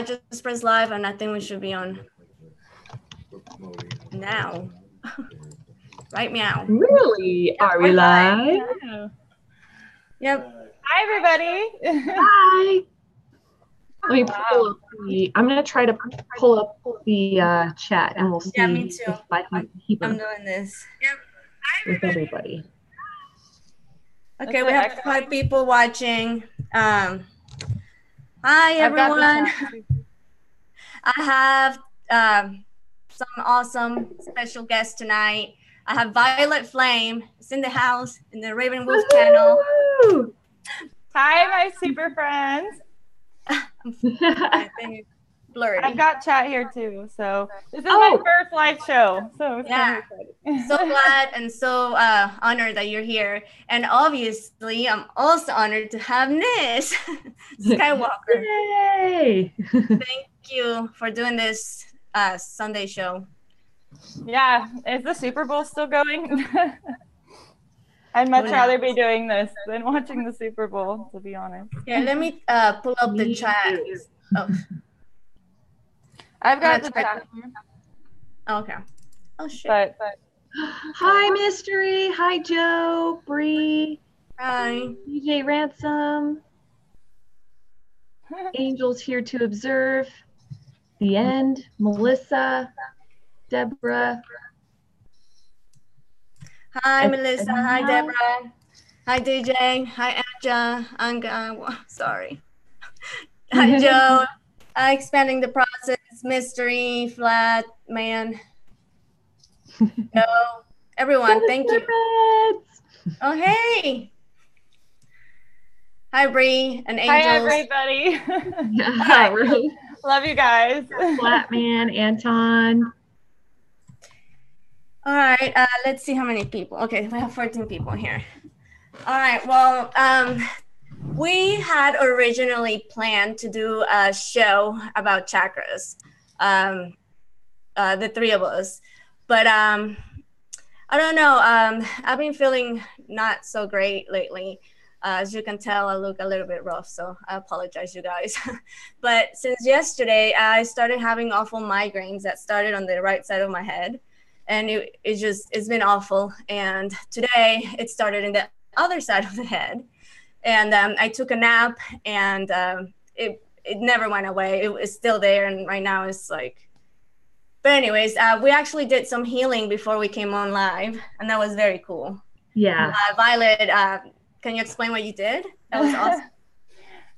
just press live, and I think we should be on now. Right, meow. Really? Are we live? Yep. Hi, everybody. Hi. Let me pull up I'm going to try to pull up the chat, and we'll see me too. if I can keep I'm up doing this. Yep. with everybody. Okay, we have 5 people watching. Hi, everyone. I have some awesome special guests tonight. I have Violet Flame. It's in the house in the Raven Wolf channel. Hi, my super friends. I think it's blurry. I've got chat here too. So this is my first live show. So it's kind of exciting. So glad and so honored that you're here. And obviously, I'm also honored to have Nizz Skywalker. Yay! Thank you for doing this Sunday show. Yeah, is the Super Bowl still going? I'd much rather be doing this than watching the Super Bowl, to be honest. Yeah, let me pull up the chat. Oh. I've got the chat here. Okay. Oh, shit. But Hi, Mystery. Hi, Joe. Bree. Hi. DJ Ransom. Angel's here to observe. The end. Melissa. Deborah. Hi, Melissa. Hi, Deborah. Hi, DJ. Hi, Anja. Sorry. Hi, Joe. Expanding the process. Mystery. Flat. Man. No. Everyone, thank you. Oh, hey. Hi, Bree and Angels. Hi, everybody. Hi. Love you guys. Flatman, Anton. All right, let's see how many people. Okay, we have 14 people here. All right, well, we had originally planned to do a show about chakras, the 3 of us, but I don't know. I've been feeling not so great lately. As you can tell, I look a little bit rough, so I apologize, you guys. But since yesterday, I started having awful migraines that started on the right side of my head. And it's been awful. And today it started in the other side of the head. And I took a nap, and it never went away. It was still there, and right now it's like. But anyways, we actually did some healing before we came on live, and that was very cool. Yeah. Violet, can you explain what you did? That was awesome.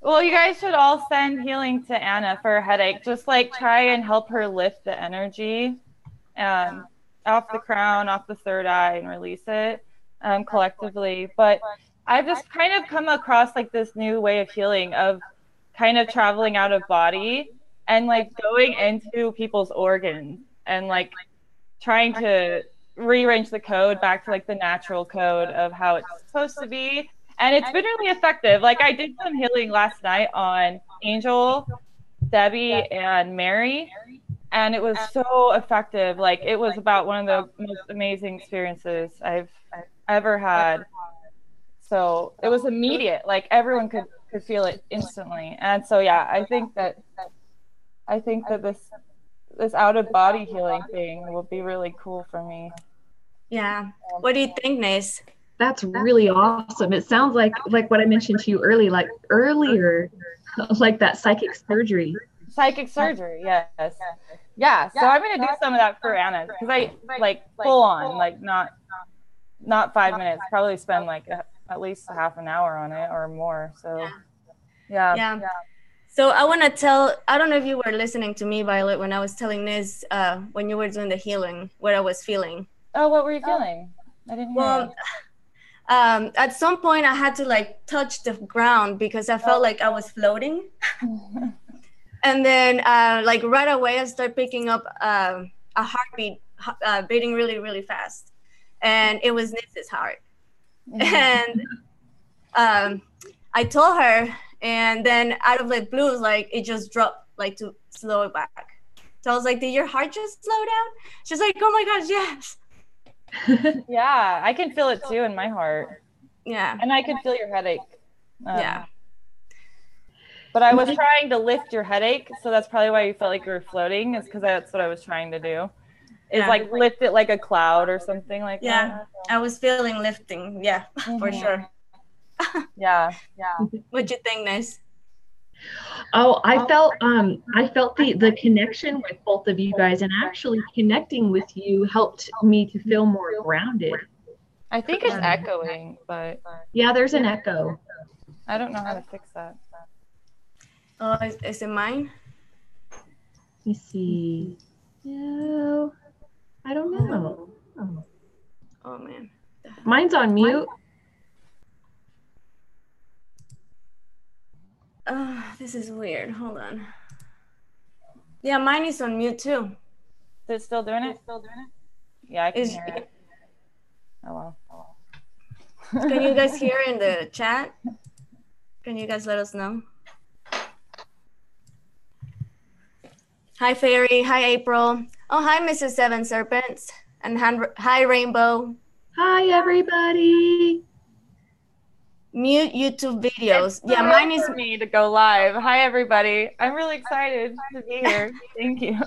Well, you guys should all send healing to Anna for a headache. Just like try and help her lift the energy. Off the crown, off the third eye, and release it collectively. But I've just kind of come across like this new way of healing, of kind of traveling out of body and like going into people's organs and like trying to rearrange the code back to like the natural code of how it's supposed to be. And it's been really effective. Like I did some healing last night on Angel, Debbie, and Mary. And it was so effective. Like it was about one of the most amazing experiences I've ever had. So it was immediate. Like everyone could feel it instantly. And so yeah, I think that this out of body healing thing will be really cool for me. Yeah. What do you think, Nizz? That's really awesome. It sounds like what I mentioned to you earlier, like that psychic surgery. Psychic surgery, yes. Yeah, so I'm gonna do some of that for Anna because I like full on, like not 5 minutes. Probably spend like at least a half an hour on it or more. So yeah. So I want to tell. I don't know if you were listening to me, Violet, when I was telling Nizz when you were doing the healing, what I was feeling. Oh, what were you feeling? I didn't hear. Well, at some point I had to like touch the ground because I felt like I was floating. And then like right away I started picking up a heartbeat beating really, really fast. And it was Nizz's heart. And I told her, and then out of the blue, like it just dropped, like to slow it back. So I was like, did your heart just slow down? She's like, oh my gosh, yes. Yeah, I can feel it too in my heart. Yeah. And I could feel your headache. Yeah. But I was trying to lift your headache, so that's probably why you felt like you were floating, is because that's what I was trying to do. Is like lift it like a cloud or something like that. Yeah, I was feeling lifting. Yeah, for sure. Yeah. What'd you think, Nizz? Oh, I felt the connection with both of you guys, and actually connecting with you helped me to feel more grounded. I think it's echoing, but yeah, there's an echo. I don't know how to fix that. Oh, is it mine? Let me see. No, I don't know. Oh man, mine's on mute. Oh, this is weird. Hold on. Yeah, mine is on mute too. Is it still doing it? Yeah, I can hear it. Oh well. Can you guys hear in the chat? Can you guys let us know? Hi, Fairy. Hi, April. Oh, hi, Mrs. Seven Serpents. And hi, Rainbow. Hi, everybody. Mute YouTube videos. Yeah, mine is for me to go live. Hi, everybody. I'm really excited to be here. Thank you.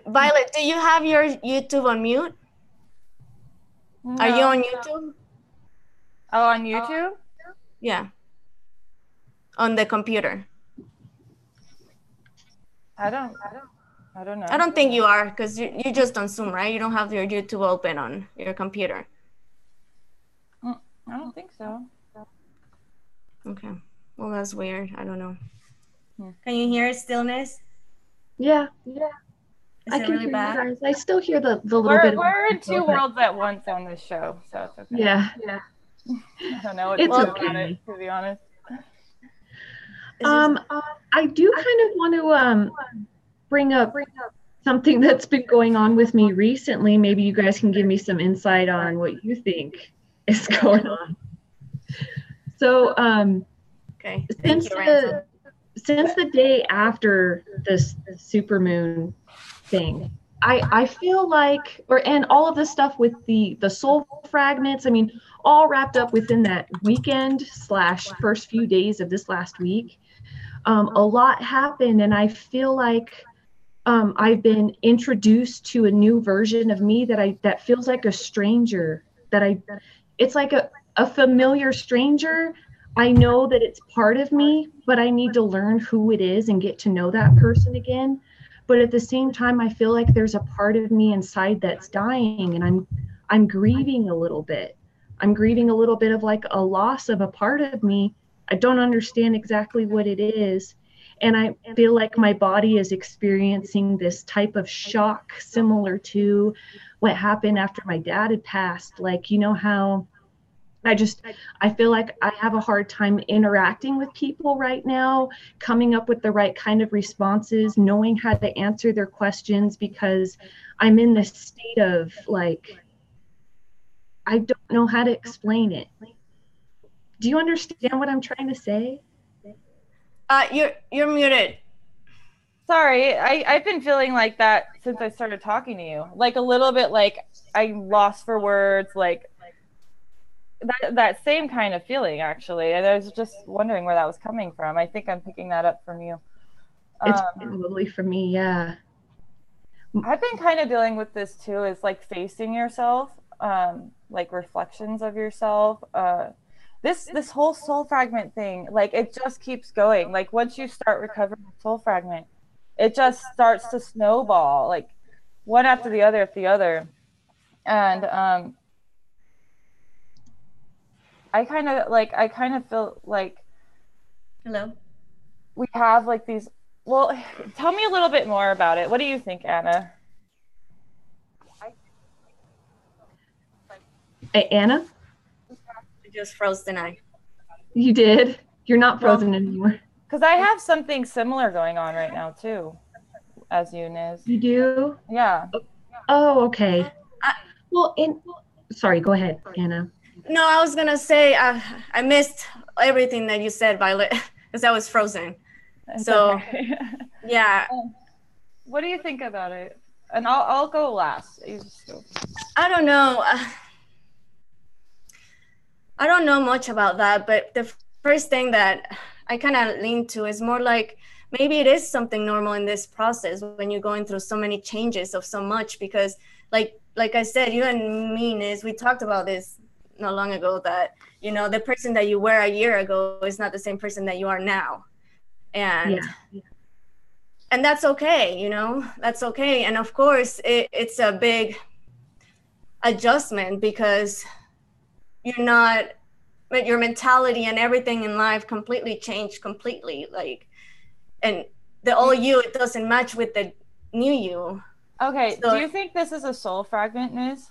Violet, do you have your YouTube on mute? No. Are you on YouTube? Oh, on YouTube? Yeah. On the computer. I don't know. I don't think you are, because you're just on Zoom, right? You don't have your YouTube open on your computer. I don't think so. Okay. Well, that's weird. I don't know. Can you hear stillness? Yeah. I can really bad? You guys. I still hear the little bit. We're in two worlds at once on this show, so it's okay. Yeah. I don't know what to do about it, to be honest. I do kind of want to bring up something that's been going on with me recently. Maybe you guys can give me some insight on what you think is going on. So, okay. Since the day after this supermoon thing, I feel like, and all of this stuff with the soul fragments, I mean, all wrapped up within that weekend / first few days of this last week. A lot happened, and I feel like I've been introduced to a new version of me that feels like a stranger. It's like a familiar stranger. I know that it's part of me, but I need to learn who it is and get to know that person again. But at the same time, I feel like there's a part of me inside that's dying, and I'm grieving a little bit. I'm grieving a little bit of like a loss of a part of me. I don't understand exactly what it is. And I feel like my body is experiencing this type of shock similar to what happened after my dad had passed. Like, you know how I feel like I have a hard time interacting with people right now, coming up with the right kind of responses, knowing how to answer their questions, because I'm in this state of like, I don't know how to explain it. Do you understand what I'm trying to say? You're muted. Sorry, I've been feeling like that since I started talking to you. Like a little bit like I'm lost for words, like that same kind of feeling, actually. And I was just wondering where that was coming from. I think I'm picking that up from you. It's probably from me, yeah. I've been kind of dealing with this too, is like facing yourself, like reflections of yourself. This whole soul fragment thing, like it just keeps going. Like once you start recovering the soul fragment, it just starts to snowball, like one after the other. And I kind of feel like, hello, we have like these. Well, tell me a little bit more about it. What do you think, Anna? Hey, Anna? I just froze the eye. You did? You're not frozen anymore. Because I have something similar going on right now too, as you, Nizz. You do? Yeah. Oh, okay. Sorry, go ahead, Anna. No, I was gonna say I missed everything that you said, Violet, because I was frozen. So, okay. Yeah. What do you think about it? And I'll go last. I don't know. I don't know much about that, but the first thing that I kind of lean to is more like maybe it is something normal in this process when you're going through so many changes of so much, because like I said, you and me, Nizz, we talked about this not long ago, that you know the person that you were a year ago is not the same person that you are now, and Yeah. and that's okay, you know, that's okay. And of course it's a big adjustment because you're not, but your mentality and everything in life completely changed completely, like, and the old you, it doesn't match with the new you. Okay, So do you think this is a soul fragment, Nizz?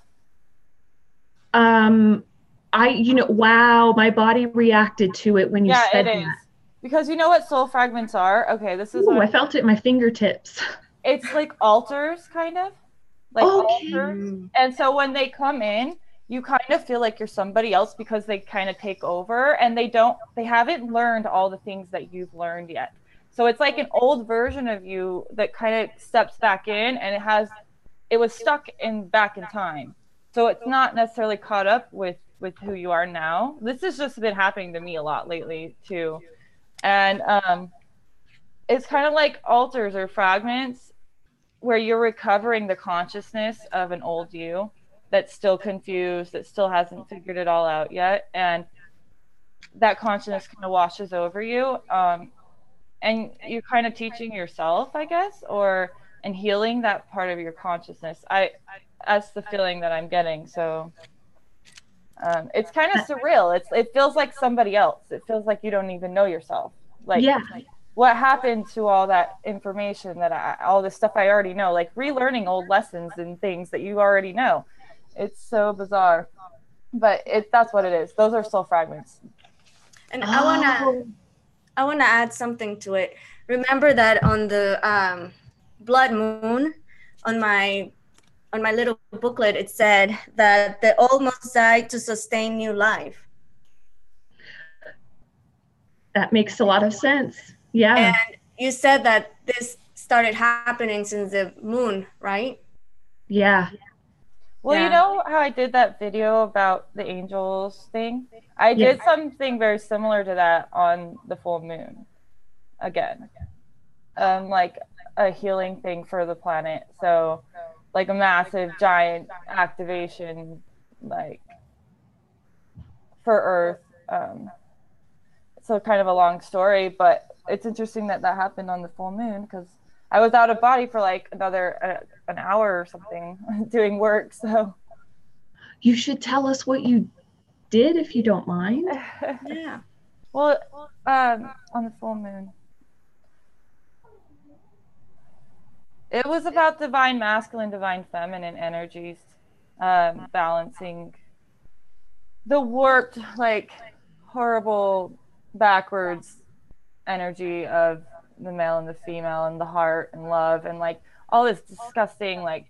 Wow, my body reacted to it when you Yeah, it said is. that. Because you know what soul fragments are? Okay, this is Ooh, what I felt it in my fingertips. it's like altars, kind of. Like Okay. altars. And so when they come in, you kind of feel like you're somebody else because they kind of take over, and they haven't learned all the things that you've learned yet. So it's like an old version of you that kind of steps back in, and it was stuck in back in time. So it's not necessarily caught up with who you are now. This has just been happening to me a lot lately too. And it's kind of like altars or fragments where you're recovering the consciousness of an old you that's still confused, that still hasn't figured it all out yet, and that consciousness kind of washes over you, and you're kind of teaching yourself, I guess, or and healing that part of your consciousness. That's the feeling that I'm getting. So it's kind of surreal. It feels like somebody else. It feels like you don't even know yourself. Like, Yeah. what happened to all that information all this stuff I already know, like relearning old lessons and things that you already know. It's so bizarre, but that's what it is. Those are soul fragments. and Oh, I wanna add something to it. Remember that on the blood moon, on my little booklet, it said that the old must die to sustain new life. that makes a lot of sense. Yeah. And you said that this started happening since the moon, right? Yeah. Well, you Yeah. know how I did that video about the angels thing? I Yeah. did something very similar to that on the full moon again. Like a healing thing for the planet. So, like a massive, giant activation, like for Earth. So, kind of a long story, but it's interesting that that happened on the full moon because I was out of body for like an hour or something doing work. So, You should tell us what you did if you don't mind. Yeah. well, on the full moon, it was about divine masculine, divine feminine energies, balancing the warped, like horrible, backwards energy of the male and the female and the heart and love and like all this disgusting like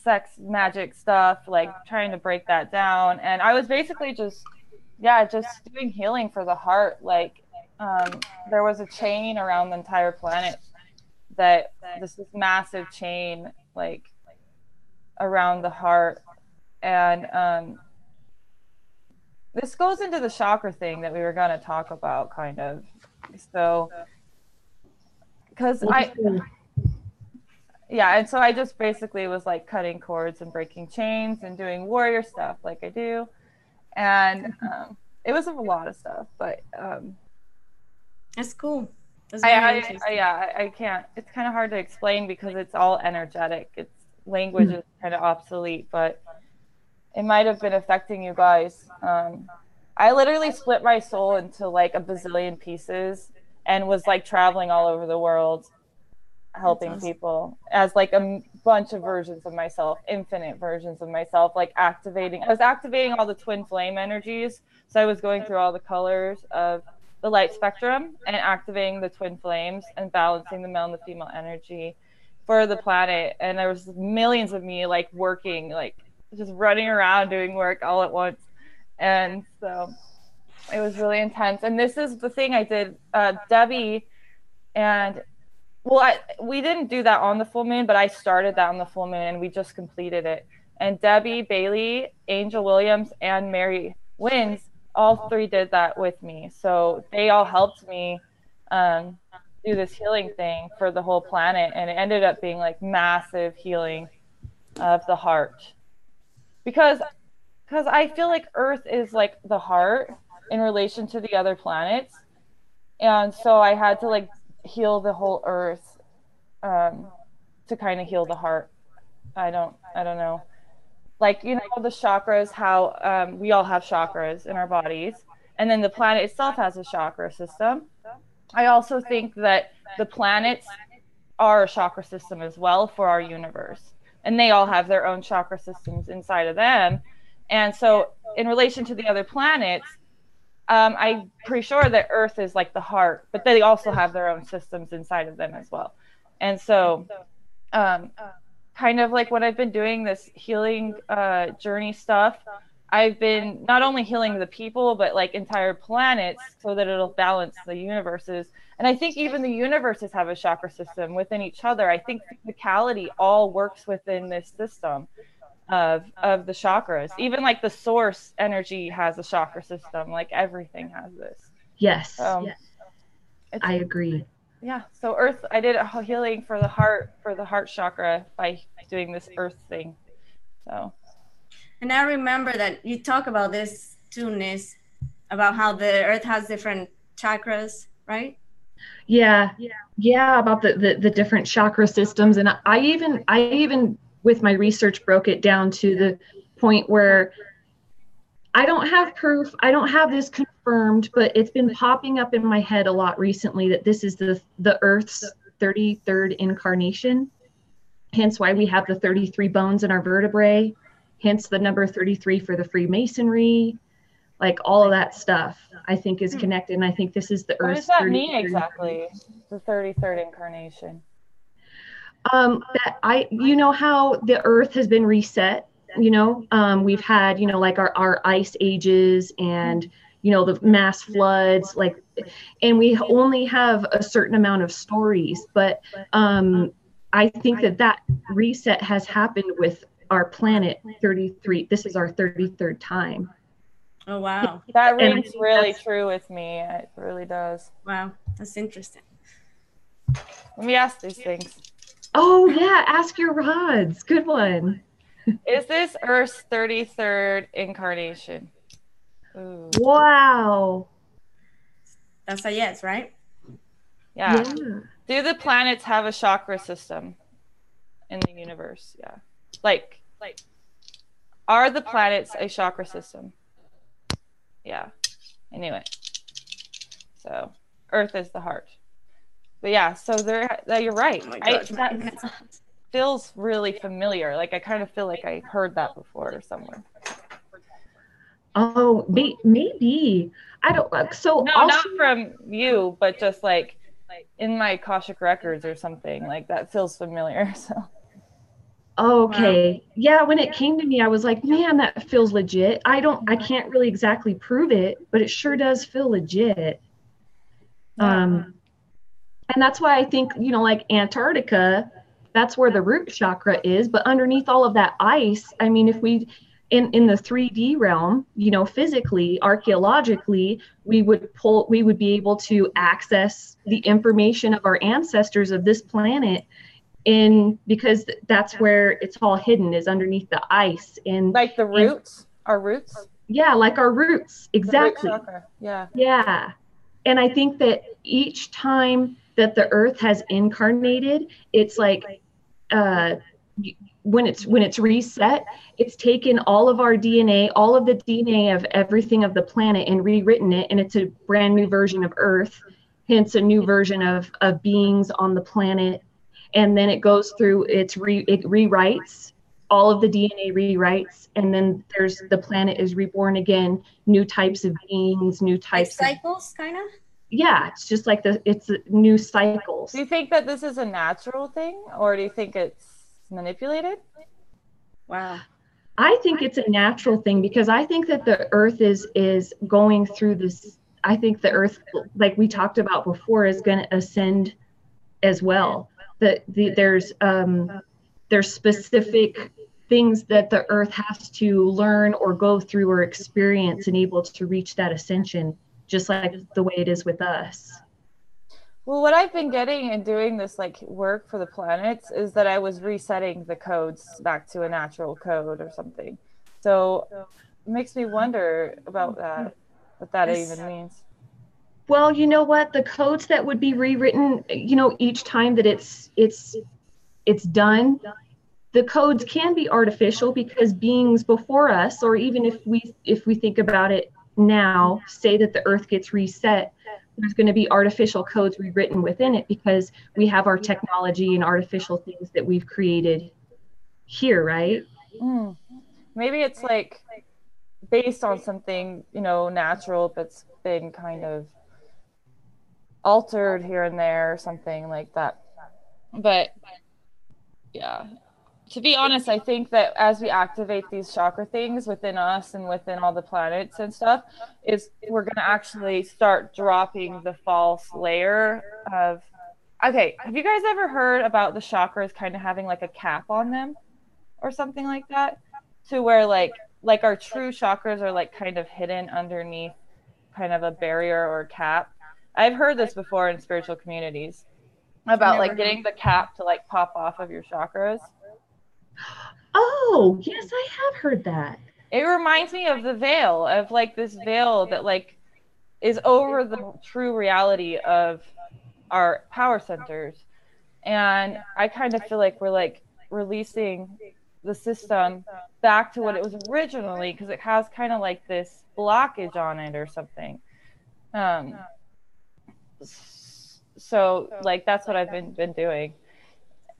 sex magic stuff, like trying to break that down. And I was basically just doing healing for the heart. Like there was a chain around the entire planet, that this massive chain like around the heart. And this goes into the chakra thing that we were going to talk about, kind of. So because and so I just basically was like cutting cords and breaking chains and doing warrior stuff like I do. And it was a lot of stuff, but That's cool. That's very interesting. I can't, it's kind of hard to explain because it's all energetic. It's language is kind of obsolete, but it might have been affecting you guys. I literally split my soul into like a bazillion pieces and was like traveling all over the world helping awesome. people as like a bunch of versions of myself, infinite versions of myself, like I was activating all the twin flame energies. So I was going through all the colors of the light spectrum and activating the twin flames and balancing the male and the female energy for the planet. And there was millions of me like working, like just running around doing work all at once. And so it was really intense. And this is the thing I did, Debbie and we didn't do that on the full moon, but I started that on the full moon and we just completed it. And Debbie, Bailey, Angel Williams, and Mary Wins, all three did that with me. So they all helped me do this healing thing for the whole planet, and it ended up being like massive healing of the heart, because I feel like Earth is like the heart in relation to the other planets, and so I had to like heal the whole Earth to kind of heal the heart. I don't know. Like, you know, the chakras, how we all have chakras in our bodies, and then the planet itself has a chakra system. I also think that the planets are a chakra system as well for our universe, and they all have their own chakra systems inside of them. And so in relation to the other planets, I'm pretty sure that Earth is like the heart, but they also have their own systems inside of them as well. And so kind of like when I've been doing this healing journey stuff, I've been not only healing the people, but like entire planets, so that it'll balance the universes. And I think even the universes have a chakra system within each other. I think physicality all works within this system of the chakras. Even like the source energy has a chakra system. Like everything has this. Yes. I agree. Yeah. So Earth, I did a healing for the heart chakra by doing this Earth thing. So. And I remember that you talk about this too, Nizz, about how the Earth has different chakras, right? Yeah, about the different chakra systems. And I even with my research broke it down to the point where I don't have proof, I don't have this confirmed, but it's been popping up in my head a lot recently that this is the Earth's 33rd incarnation, hence why we have the 33 bones in our vertebrae, hence the number 33 for the Freemasonry. Like all of that stuff, I think is connected, and I think this is the Earth's. What does that mean exactly? The 33rd incarnation. That you know how the Earth has been reset. You know, we've had, you know, like our ice ages and, you know, the mass floods, like, and we only have a certain amount of stories, but I think that reset has happened with our planet 33. This is our 33rd time. Oh, wow. That rings really true with me. It really does. Wow. That's interesting. Let me ask these things. Oh, yeah. Ask your rods. Good one. Is this Earth's 33rd incarnation? Ooh. Wow. That's a yes, right? Yeah. Do the planets have a chakra system in the universe? Yeah. Like, are the planets a chakra system? Yeah, I knew it. So Earth is the heart. But yeah, so you're right. Oh my God. That feels really familiar. Like I kind of feel like I heard that before somewhere. Oh, maybe. I don't. So no, also, not from you, but just like in my Akashic records or something. Like that feels familiar. So. Okay. Wow. Yeah, when it came to me, I was like, man, that feels legit. I can't really exactly prove it, but it sure does feel legit. And that's why I think, you know, like Antarctica, that's where the root chakra is, but underneath all of that ice, I mean, if we in the 3D realm, you know, physically, archaeologically, we would be able to access the information of our ancestors of this planet, because that's where it's all hidden, is underneath the ice. And like the roots, our roots. Yeah, like our roots, exactly. Yeah. And I think that each time that the Earth has incarnated, it's like when it's reset, it's taken all of our DNA, all of the DNA of everything of the planet, and rewritten it, and it's a brand new version of Earth, hence a new version of beings on the planet. And then it goes through, it rewrites, all of the DNA rewrites, and then the planet is reborn again, new types of beings, new types like cycles, kind of? Yeah, it's just like it's new cycles. Do you think that this is a natural thing, or do you think it's manipulated? Wow. I think it's a natural thing, because I think that the Earth is going through this. I think the Earth, like we talked about before, is going to ascend as well. There's specific things that the Earth has to learn or go through or experience and able to reach that ascension, just like the way it is with us. Well, what I've been getting and doing this like work for the planets is that I was resetting the codes back to a natural code or something. So it makes me wonder about that, what that even means. Well, you know what? The codes that would be rewritten, each time that it's done, the codes can be artificial because beings before us, or even if we think about it now, say that the earth gets reset, there's going to be artificial codes rewritten within it because we have our technology and artificial things that we've created here, right? Maybe it's like based on something, natural, but's been kind of altered here and there or something like that. But yeah, to be honest, I think that as we activate these chakra things within us and within all the planets and stuff, is we're going to actually start dropping the false layer of. Okay, have you guys ever heard about the chakras kind of having like a cap on them or something like that? To where like our true chakras are like kind of hidden underneath kind of a barrier or cap. I've heard this before in spiritual communities about like getting the cap to like pop off of your chakras. Oh, yes, I have heard that. It reminds me of the veil, of like this veil that like is over the true reality of our power centers. And I kind of feel like we're like releasing the system back to what it was originally, because it has kind of like this blockage on it or something. So like that's what I've been doing.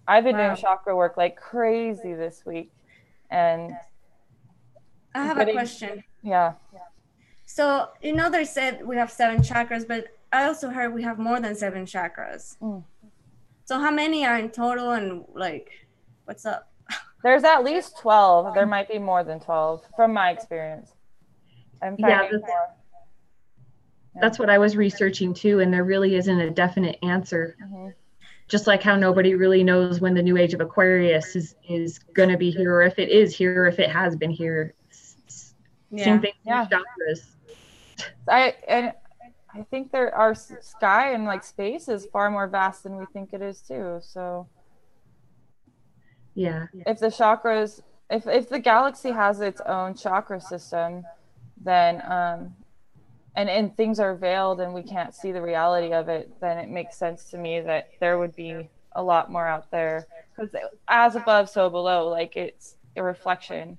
I've been doing chakra work like crazy this week. And I have a question. Yeah. So, they said we have 7 chakras, but I also heard we have more than 7 chakras. So how many are in total, and like, what's up? There's at least 12. There might be more than 12 from my experience. That's what I was researching too, and there really isn't a definite answer. Just like how nobody really knows when the new age of Aquarius is going to be here, or if it is here, or if it has been here. Same thing with chakras. I think our sky and like space is far more vast than we think it is too. So yeah, if the chakras, if the galaxy has its own chakra system, then and things are veiled and we can't see the reality of it, then it makes sense to me that there would be a lot more out there, because as above so below, like it's a reflection.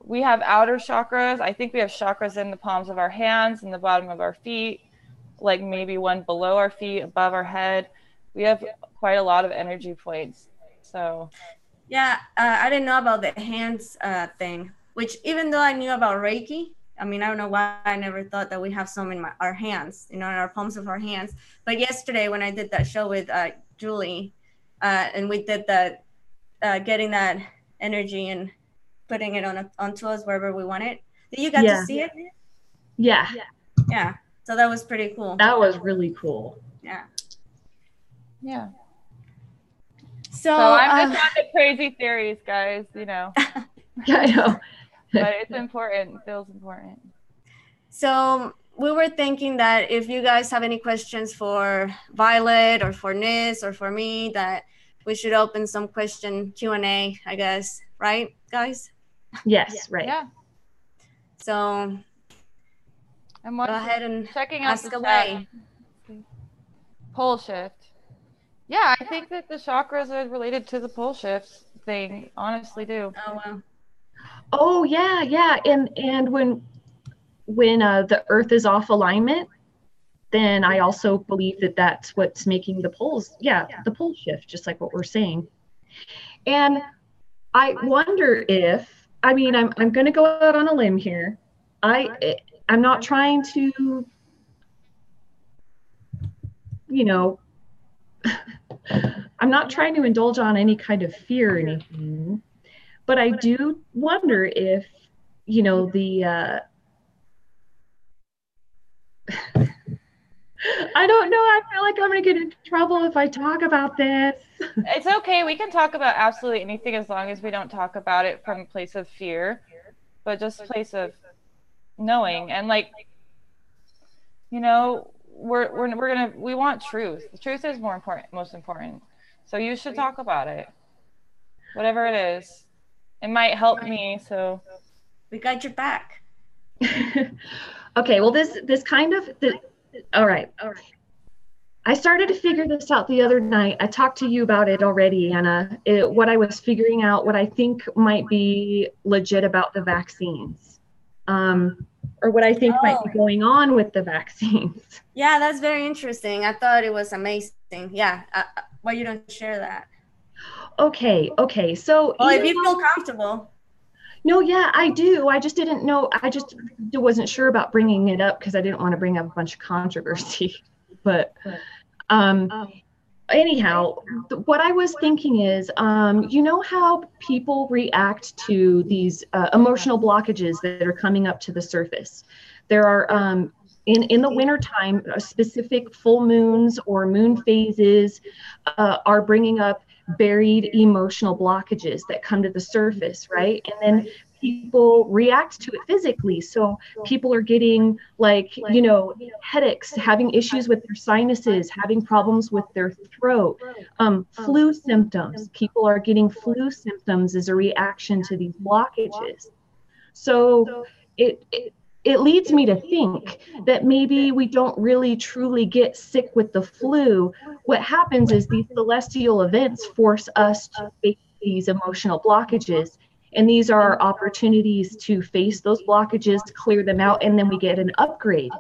We have outer chakras. I think we have chakras in the palms of our hands and the bottom of our feet, like maybe one below our feet, above our head. We have quite a lot of energy points. So I didn't know about the hands thing, which even though I knew about Reiki, I mean, I don't know why I never thought that we have some in our hands, in our palms of our hands. But yesterday when I did that show with Julie, and we did that, getting that energy and putting it onto us wherever we want it. Did you get to see it? Yeah. So that was pretty cool. That was really cool. Yeah. So I'm just on the crazy theories, guys, Yeah, I know. But it's important. It feels important. So we were thinking that if you guys have any questions for Violet or for Nizz or for me, that we should open some Q&A, I guess. Right, guys? Yes, right. Yeah. So go ahead and ask away. Pole shift. Yeah, I think that the chakras are related to the pole shift thing. Honestly, do. Oh, wow. Oh, yeah. And when the Earth is off alignment, then I also believe that that's what's making the poles. The pole shift, just like what we're saying. And I wonder if, I mean, I'm going to go out on a limb here. I'm not trying to, I'm not trying to indulge on any kind of fear or anything, but I do wonder if, I don't know. I feel like I'm going to get into trouble if I talk about this. It's okay. We can talk about absolutely anything as long as we don't talk about it from a place of fear, but just a place of knowing. And like, we want truth. The truth is most important. So you should talk about it, whatever it is. It might help me. So we got your back. Okay, well, all right. I started to figure this out the other night. I talked to you about it already, Anna. What I was figuring out, what I think might be legit about the vaccines, or what I think might be going on with the vaccines. Yeah, that's very interesting. I thought it was amazing. Yeah, why you don't share that? Okay. So, well, if you feel comfortable. No, yeah, I do. I just didn't know. I just wasn't sure about bringing it up because I didn't want to bring up a bunch of controversy. But anyhow, what I was thinking is, you know how people react to these emotional blockages that are coming up to the surface? There are, in the wintertime, specific full moons or moon phases are bringing up buried emotional blockages that come to the surface, right? And then people react to it physically. So people are getting headaches, having issues with their sinuses, having problems with their throat, flu symptoms. People are getting flu symptoms as a reaction to these blockages. So it leads me to think that maybe we don't really truly get sick with the flu. What happens is these celestial events force us to face these emotional blockages. And these are our opportunities to face those blockages, clear them out, and then we get an upgrade.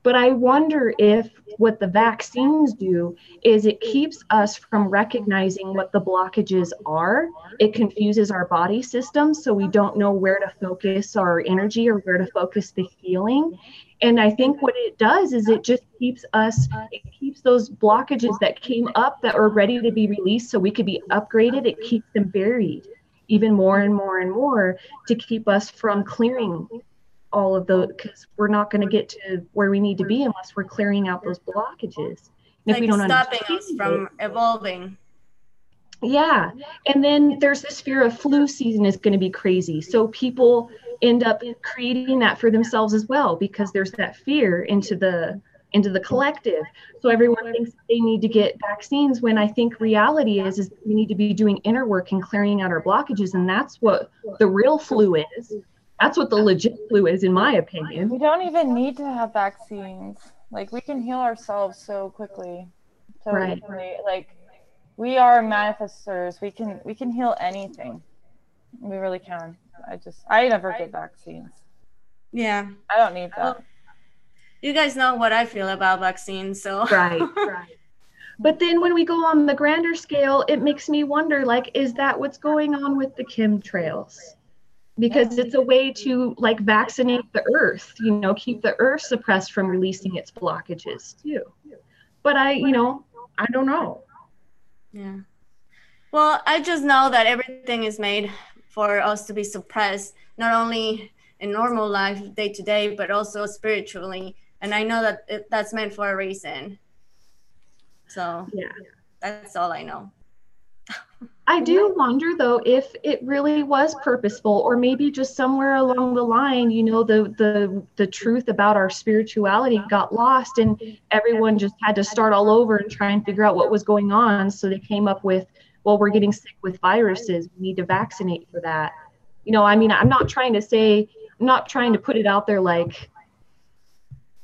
But I wonder if what the vaccines do is it keeps us from recognizing what the blockages are. It confuses our body system, so we don't know where to focus our energy or where to focus the healing. And I think what it does is it just keeps those blockages that came up that were ready to be released so we could be upgraded. It keeps them buried even more and more and more to keep us from clearing all of those, because we're not going to get to where we need to be unless we're clearing out those blockages. And if we don't stopping us from evolving. Yeah. And then there's this fear of flu season is going to be crazy. So people end up creating that for themselves as well, because there's that fear into the collective. So everyone thinks they need to get vaccines, when I think reality is we need to be doing inner work and clearing out our blockages. And that's what the real flu is. That's what the legit flu is, in my opinion. We don't even need to have vaccines. Like, we can heal ourselves so quickly. So right. Easily. Like, we are manifestors. We can heal anything. We really can. I never get vaccines. Yeah. I don't need that. Well, you guys know what I feel about vaccines, so. Right. But then when we go on the grander scale, it makes me wonder, like, is that what's going on with the chemtrails? Because it's a way to vaccinate the earth, keep the earth suppressed from releasing its blockages too. But I don't know. Yeah. Well, I just know that everything is made for us to be suppressed, not only in normal life, day to day, but also spiritually. And I know that that's meant for a reason. So yeah, that's all I know. I do wonder, though, if it really was purposeful, or maybe just somewhere along the line, the truth about our spirituality got lost and everyone just had to start all over and try and figure out what was going on. So they came up with, well, we're getting sick with viruses. We need to vaccinate for that. I'm not trying to put it out there like.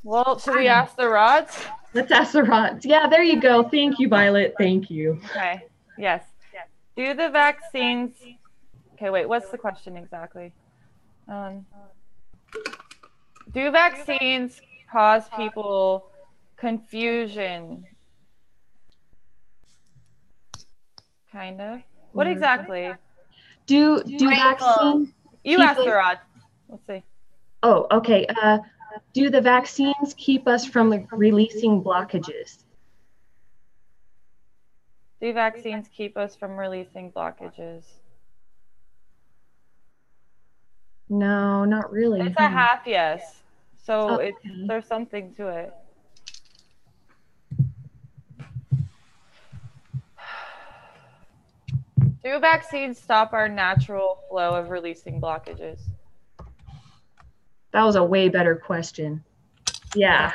Well, should we ask the rods? Let's ask the rods. Yeah, there you go. Thank you, Violet. Thank you. Okay. Yes. Do the vaccines... Okay, wait, what's the question exactly? Do vaccines cause people confusion? Kind of. What exactly? Do vaccines... You asked the rod. Let's see. Oh, okay. Do the vaccines keep us from releasing blockages? Do vaccines keep us from releasing blockages? No, not really. It's a half yes. So there's something to it. Do vaccines stop our natural flow of releasing blockages? That was a way better question. Yeah,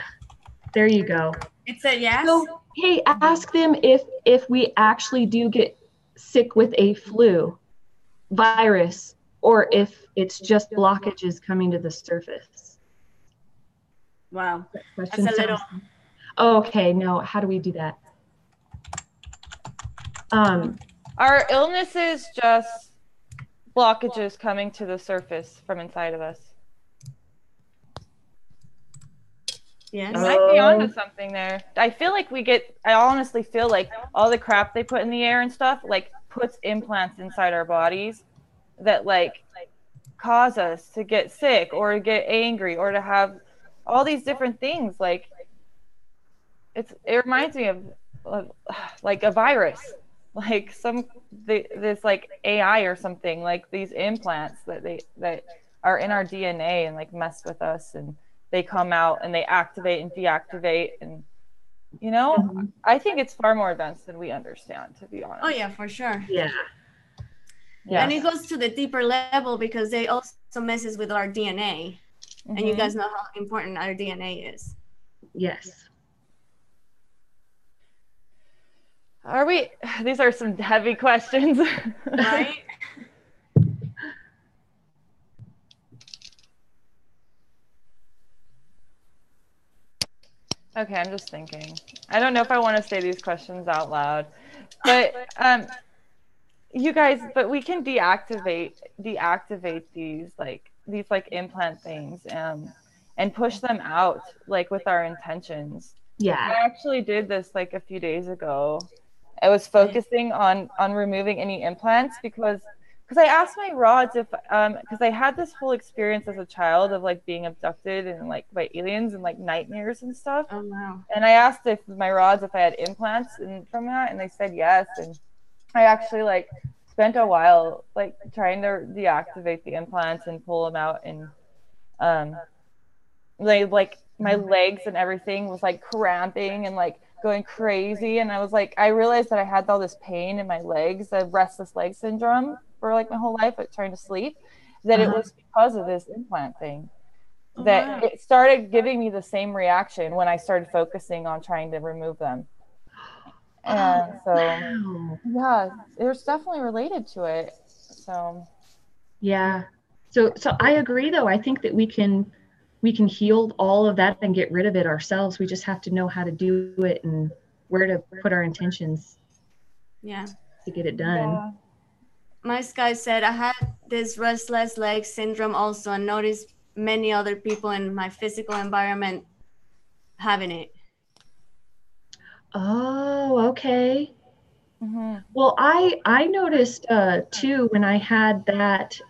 There you go. It said yes. So, hey, ask them if we actually do get sick with a flu virus or if it's just blockages coming to the surface. Wow. Question That's a little. Okay, no, how do we do that? Our illness is just blockages coming to the surface from inside of us. Yes. You might be onto something there. I honestly feel like all the crap they put in the air and stuff, like, puts implants inside our bodies that, like, cause us to get sick or to get angry or to have all these different things. Like, it reminds me of like a virus, like this like AI or something, like these implants that are in our DNA and like mess with us, and they come out and they activate and deactivate, and I think it's far more advanced than we understand, to be honest. Oh yeah, for sure. Yeah. And it goes to the deeper level because they also messes with our DNA. And you guys know how important our DNA is. Yes. These are some heavy questions. Right? Okay, I'm just thinking. I don't know if I want to say these questions out loud, but you guys, but we can deactivate these implant things and push them out, like, with our intentions. Yeah. I actually did this like a few days ago. I was focusing on removing any implants because I asked my rods if because I had this whole experience as a child of like being abducted and like by aliens and like nightmares and stuff. Oh wow. And I asked if my rods if I had implants from that, and they said yes. And I actually like spent a while like trying to deactivate the implants and pull them out, and like my legs and everything was like cramping and like going crazy. And I realized that I had all this pain in my legs, the restless leg syndrome, for like my whole life, like trying to sleep, that it was because of this implant thing. That it started giving me the same reaction when I started focusing on trying to remove them. And yeah, it was definitely related to it. So yeah. So I agree though. I think that we can heal all of that and get rid of it ourselves. We just have to know how to do it and where to put our intentions. Yeah. To get it done. Yeah. My Sky said I had this restless leg syndrome also, and noticed many other people in my physical environment having it. Oh, okay. Well, I noticed too when I had that,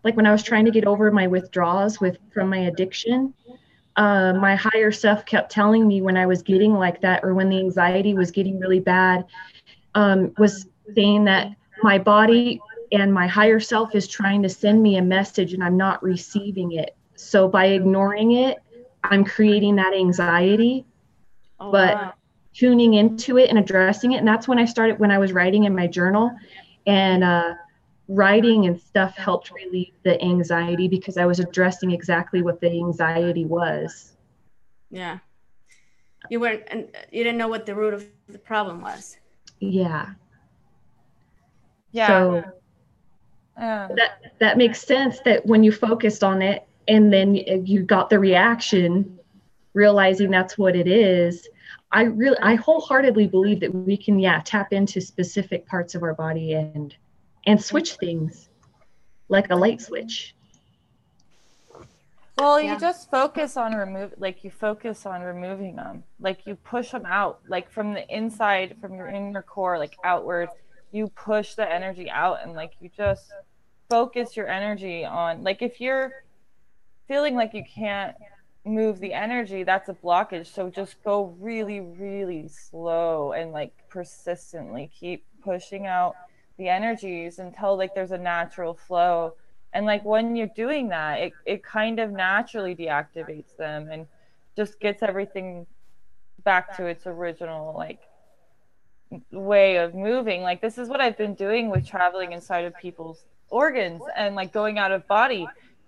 like when I was trying to get over my withdrawals from my addiction, my higher self kept telling me when I was getting like that, or when the anxiety was getting really bad, was saying that my body and my higher self is trying to send me a message and I'm not receiving it. So by ignoring it, I'm creating that anxiety. But tuning into it and addressing it, and that's when I started, when I was writing in my journal, and writing and stuff helped relieve the anxiety because I was addressing exactly what the anxiety was. Yeah. You didn't know what the root of the problem was. Yeah. Yeah. So that makes sense, that when you focused on it and then you got the reaction, realizing that's what it is. I wholeheartedly believe that we can, tap into specific parts of our body and switch things like a light switch. Well, you just focus on removing them. Like you push them out, like from the inside, from your inner core, like outward. You push the energy out, and like you just focus your energy on, like, if you're feeling like you can't move the energy, that's a blockage. So just go really, really slow and like persistently keep pushing out the energies until like there's a natural flow. And like when you're doing that, it kind of naturally deactivates them and just gets everything back to its original like way of moving. Like this is what I've been doing with traveling inside of people's organs and like going out of body,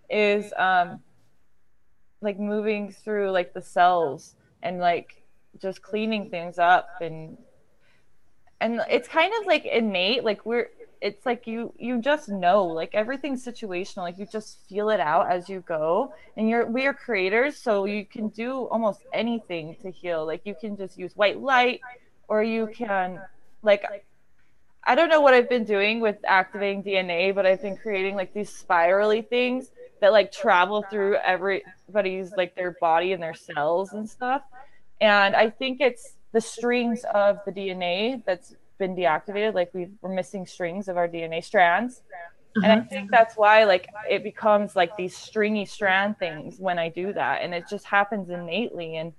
is like moving through like the cells and like just cleaning things up, and it's kind of like innate, like it's like you just know, like everything's situational, like you just feel it out as you go, and we are creators, so you can do almost anything to heal. Like you can just use white light, or you can, like, I don't know what I've been doing with activating DNA, but I've been creating like these spirally things that like travel through everybody's, like their body and their cells and stuff. And I think it's the strings of the DNA that's been deactivated. Like we're missing strings of our DNA strands. And I think that's why like it becomes like these stringy strand things when I do that. And it just happens innately. And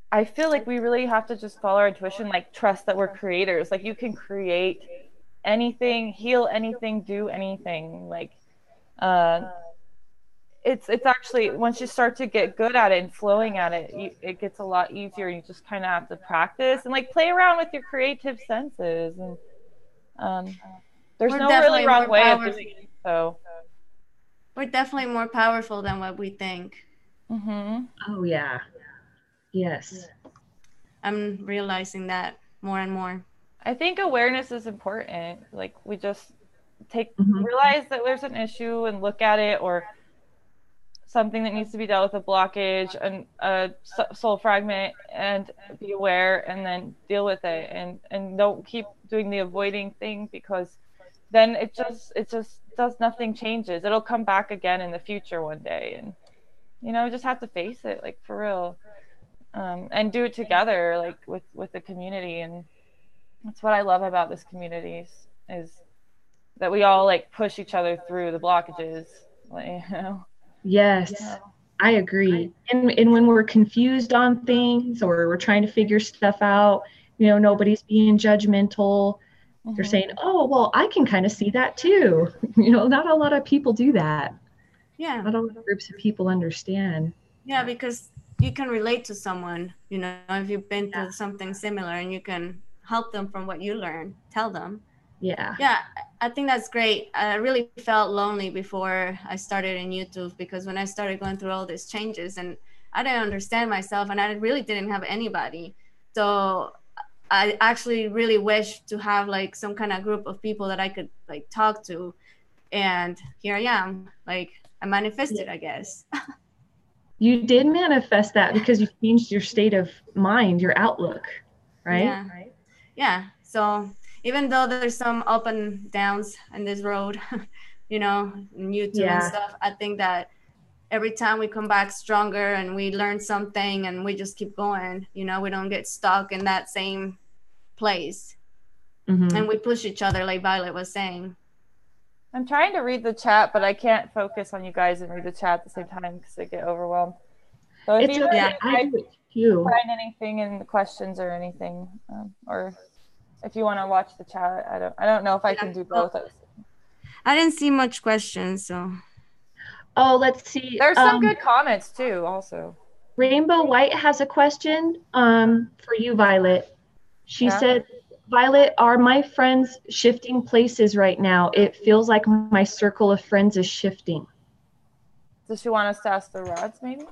I feel like we really have to just follow our intuition, like trust that we're creators. Like you can create anything, heal anything, do anything. Like it's actually, once you start to get good at it and flowing at it, it gets a lot easier. You just kind of have to practice and like play around with your creative senses. And there's We're no definitely really wrong more way of powerful. doing it. So We're definitely more powerful than what we think. Oh yeah. Yes. I'm realizing that more and more. I think awareness is important. Like we just realize that there's an issue and look at it, or something that needs to be dealt with, a blockage and a soul fragment, and be aware and then deal with it, and don't keep doing the avoiding thing, because then it just does nothing, changes. It'll come back again in the future one day, and just have to face it, like for real. And do it together, like with the community. And that's what I love about this community, is that we all like push each other through the blockages, like, Yes, I agree. And when we're confused on things, or we're trying to figure stuff out, nobody's being judgmental. They're saying, oh, well, I can kind of see that too. Not a lot of people do that. Yeah. Not all groups of people understand. Yeah, because you can relate to someone, if you've been through something similar, and you can help them from what you learn, tell them. Yeah. Yeah, I think that's great. I really felt lonely before I started in YouTube, because when I started going through all these changes, and I didn't understand myself, and I really didn't have anybody. So I actually really wish to have like some kind of group of people that I could like talk to. And here I am, like I manifested, I guess. You did manifest that because you changed your state of mind, your outlook, right? Yeah. Yeah. So even though there's some up and downs in this road, in YouTube and stuff, I think that every time we come back stronger and we learn something and we just keep going, we don't get stuck in that same place. And we push each other, like Violet was saying. I'm trying to read the chat, but I can't focus on you guys and read the chat at the same time because I get overwhelmed. So if you find anything in the questions or anything, or if you want to watch the chat, I don't know if I can do both. I didn't see much questions, so. Oh, let's see. There's some good comments too, also. Rainbow White has a question for you, Violet. She said, Violet, are my friends shifting places right now? It feels like my circle of friends is shifting. Does she want us to ask the rods, maybe?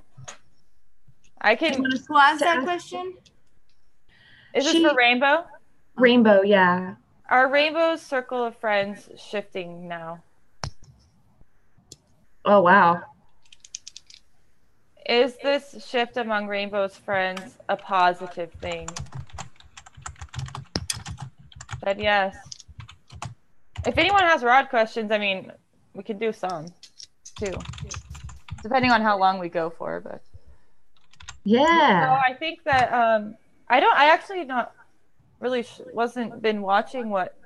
I can. Who asked that question? Is this for Rainbow? Rainbow, yeah. Are Rainbow's circle of friends shifting now? Oh, wow. Is this shift among Rainbow's friends a positive thing? Said yes. If anyone has rod questions, I mean, we can do some too, depending on how long we go for. But yeah, so I think that I actually not really wasn't been watching what.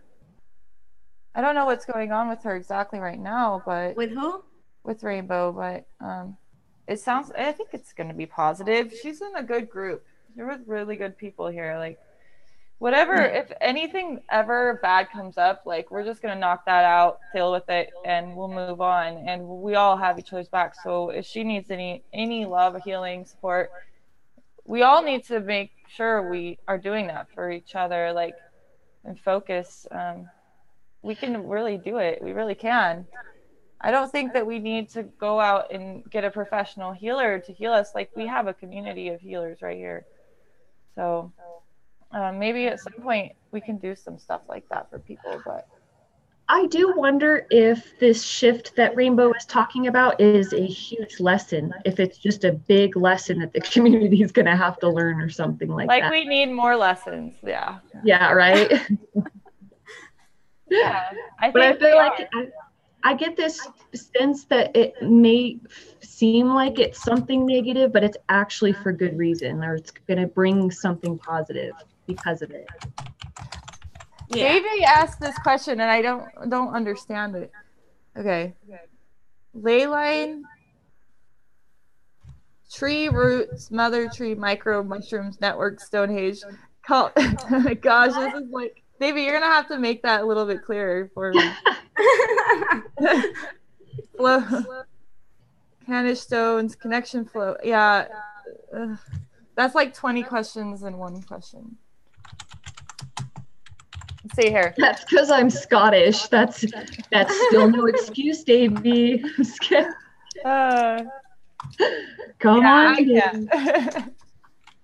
I don't know what's going on with her exactly right now, but with who? With Rainbow, but it sounds. I think it's going to be positive. She's in a good group. There was really good people here, like. Whatever, if anything ever bad comes up, like we're just gonna knock that out, deal with it, and we'll move on. And we all have each other's back. So if she needs any love, healing, support, we all need to make sure we are doing that for each other, like, and focus. We can really do it. We really can. I don't think that we need to go out and get a professional healer to heal us. Like, we have a community of healers right here. So maybe at some point we can do some stuff like that for people. But I do wonder if this shift that Rainbow is talking about is a huge lesson, if it's just a big lesson that the community is going to have to learn or something like that. Like, we need more lessons. Yeah. Yeah, right? Yeah. But I feel like I get this sense that it may seem like it's something negative, but it's actually for good reason, or it's going to bring something positive because of it. Yeah. Davey asked this question, and I don't understand it. Okay. Ley line, tree roots, mother tree, micro mushrooms, network, Stonehenge. Gosh, this is like, Davey, you're gonna have to make that a little bit clearer for me. Flow, Canish stones, connection flow. Yeah, that's like 20 questions in one question. Let's see here. That's because I'm Scottish. That's still no excuse, Davey. Come on.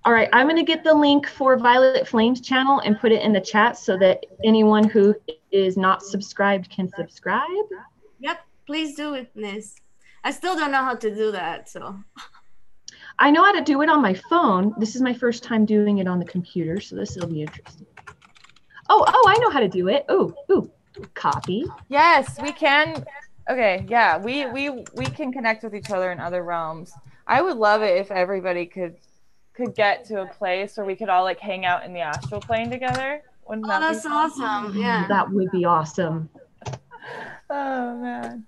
All right, I'm going to get the link for Violet Flame's channel and put it in the chat so that anyone who is not subscribed can subscribe. Yep, please do it, Nizz. I still don't know how to do that, so. I know how to do it on my phone. This is my first time doing it on the computer, so this will be interesting. Oh, I know how to do it. Ooh, copy. Yes, we can. Okay, yeah, we can connect with each other in other realms. I would love it if everybody could get to a place where we could all like hang out in the astral plane together. Wouldn't that that's awesome. Yeah. That would be awesome. Oh man.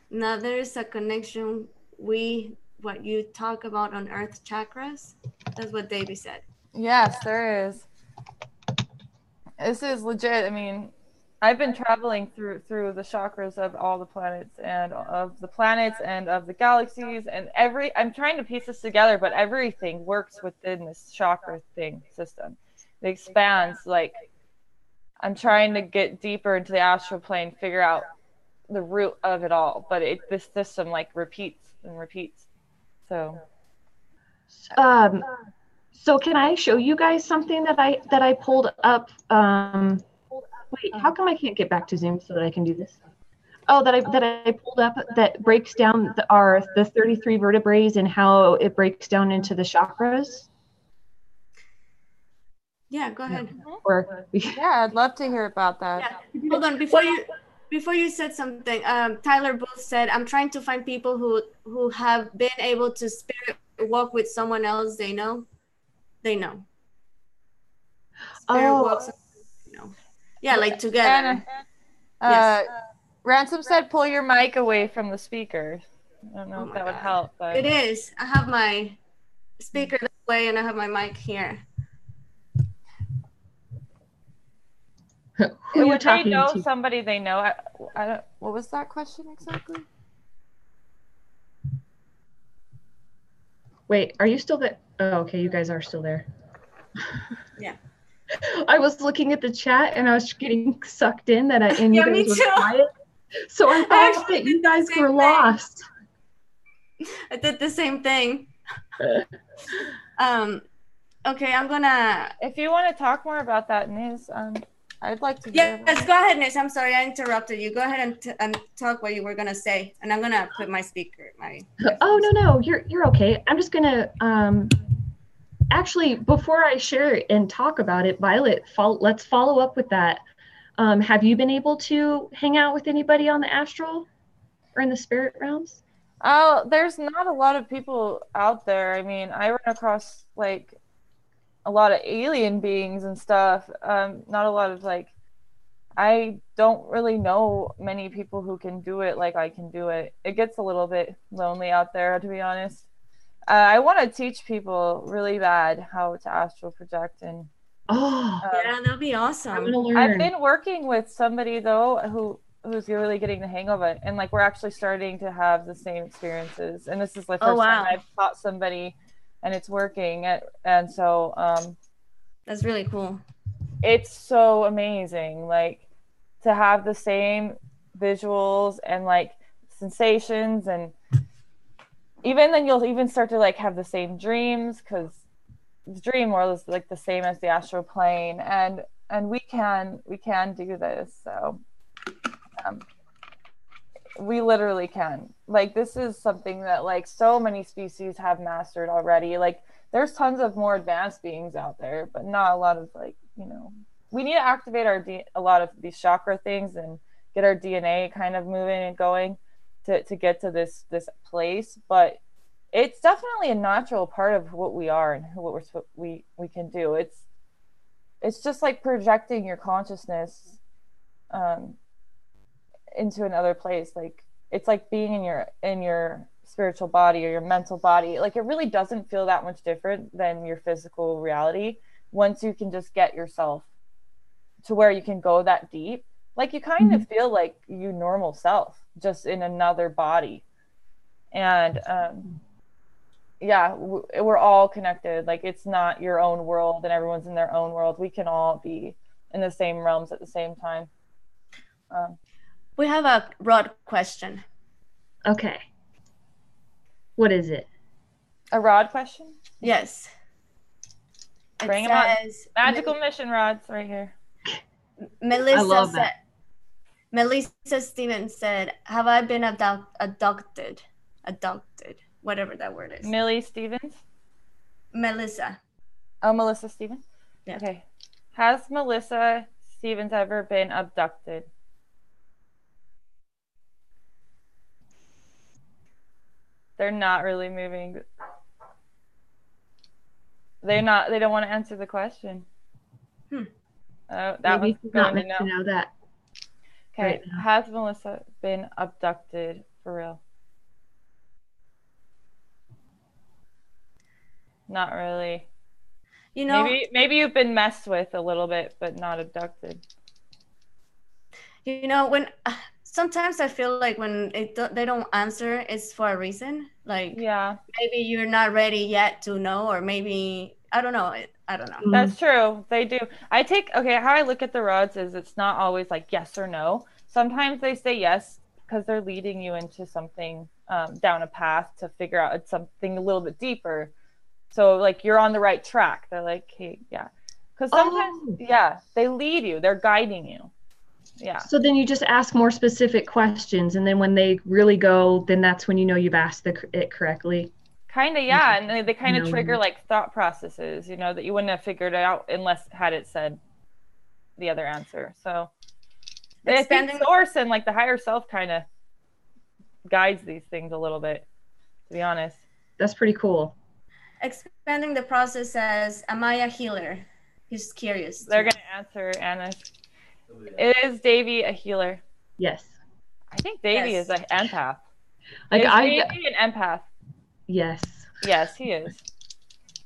Now there's a connection what you talk about on Earth chakras. That's what Davey said. Yes, there is. This is legit. I mean, I've been traveling through the chakras of all the planets and of the galaxies and I'm trying to piece this together, but everything works within this chakra system. It expands. Like, I'm trying to get deeper into the astral plane, figure out the root of it all, but this system like repeats and repeats. So can I show you guys something that I pulled up? Wait, how come I can't get back to Zoom so that I can do this? Oh, that I pulled up that breaks down the 33 vertebrae and how it breaks down into the chakras. Yeah, go ahead. Yeah, I'd love to hear about that. Yeah. Hold on, before you said something, Tyler Booth said, I'm trying to find people who have been able to spirit walk with someone else they know. Spirit walks, yeah, like together. Yes. Ransom said, pull your mic away from the speaker. I don't know if that would help. But it is. I have my speaker this way and I have my mic here. Who would they know to? Somebody they know? I don't. What was that question exactly? Wait, are you still there? Oh, okay, you guys are still there. Yeah. I was looking at the chat and I was getting sucked in you guys were quiet. So I thought that you guys were lost. I did the same thing. Okay, I'm gonna. If you want to talk more about that, Nizz, I'd like to. Yes, go ahead, Nizz. I'm sorry, I interrupted you. Go ahead and talk what you were gonna say, and I'm gonna put my speaker. Oh no, you're okay. I'm just gonna actually, before I share it and talk about it, Violet, let's follow up with that. Have you been able to hang out with anybody on the astral or in the spirit realms? Oh, there's not a lot of people out there. I mean, I run across like a lot of alien beings and stuff. Not a lot of I don't really know many people who can do it like I can do it. It gets a little bit lonely out there, to be honest. I want to teach people really bad how to astral project and. Yeah, that'll be awesome. I've been working with somebody though who's really getting the hang of it, and we're actually starting to have the same experiences. And this is the first time I've taught somebody, and it's working. And so that's really cool. It's so amazing, to have the same visuals and like sensations, and even then you'll even start to like have the same dreams, because the dream world is like the same as the astral plane, and we can do this. So we literally can. Like, this is something that like so many species have mastered already. Like, there's tons of more advanced beings out there, but not a lot of like, you know, we need to activate a lot of these chakra things and get our DNA kind of moving and going to get to this place. But it's definitely a natural part of what we are and what we can do. It's just like projecting your consciousness into another place. Like, it's like being in your spiritual body or your mental body. Like, it really doesn't feel that much different than your physical reality once you can just get yourself to where you can go that deep. Like, you kind of feel like your normal self, just in another body. And yeah, we're all connected. Like, it's not your own world and everyone's in their own world. We can all be in the same realms at the same time. We have a Rod question. Okay. What is it? A Rod question? Yes. Bring them on. Magical mission rods right here. Melissa Stevens said, have I been adopted, whatever that word is. Millie Stevens? Melissa. Oh, Melissa Stevens? Yeah. Okay. Has Melissa Stevens ever been abducted? They're not really moving. They don't want to answer the question. That Maybe was not going meant to know that. Okay, right now. Has Melissa been abducted for real? Not really. You know, maybe you've been messed with a little bit, but not abducted. You know, when sometimes I feel like when they don't answer, it's for a reason. Like, yeah, maybe you're not ready yet to know, or maybe I don't know. I don't know. That's true. They do. How I look at the rods is it's not always like yes or no. Sometimes they say yes because they're leading you into something, down a path to figure out something a little bit deeper. So like you're on the right track. They're like, hey, yeah. Because sometimes, they lead you. They're guiding you. Yeah. So then you just ask more specific questions, and then when they really go, then that's when you know you've asked it correctly. Kind of, yeah. And they kind of trigger like thought processes, you know, that you wouldn't have figured out unless had it said the other answer. So I think source and like the higher self kind of guides these things a little bit, to be honest. That's pretty cool. Expanding the process says, am I a healer? He's curious. They're going to answer, Anna. Is Davey a healer? Yes. I think Davey is an empath. Like is Davey an empath? Yes. Yes, he is.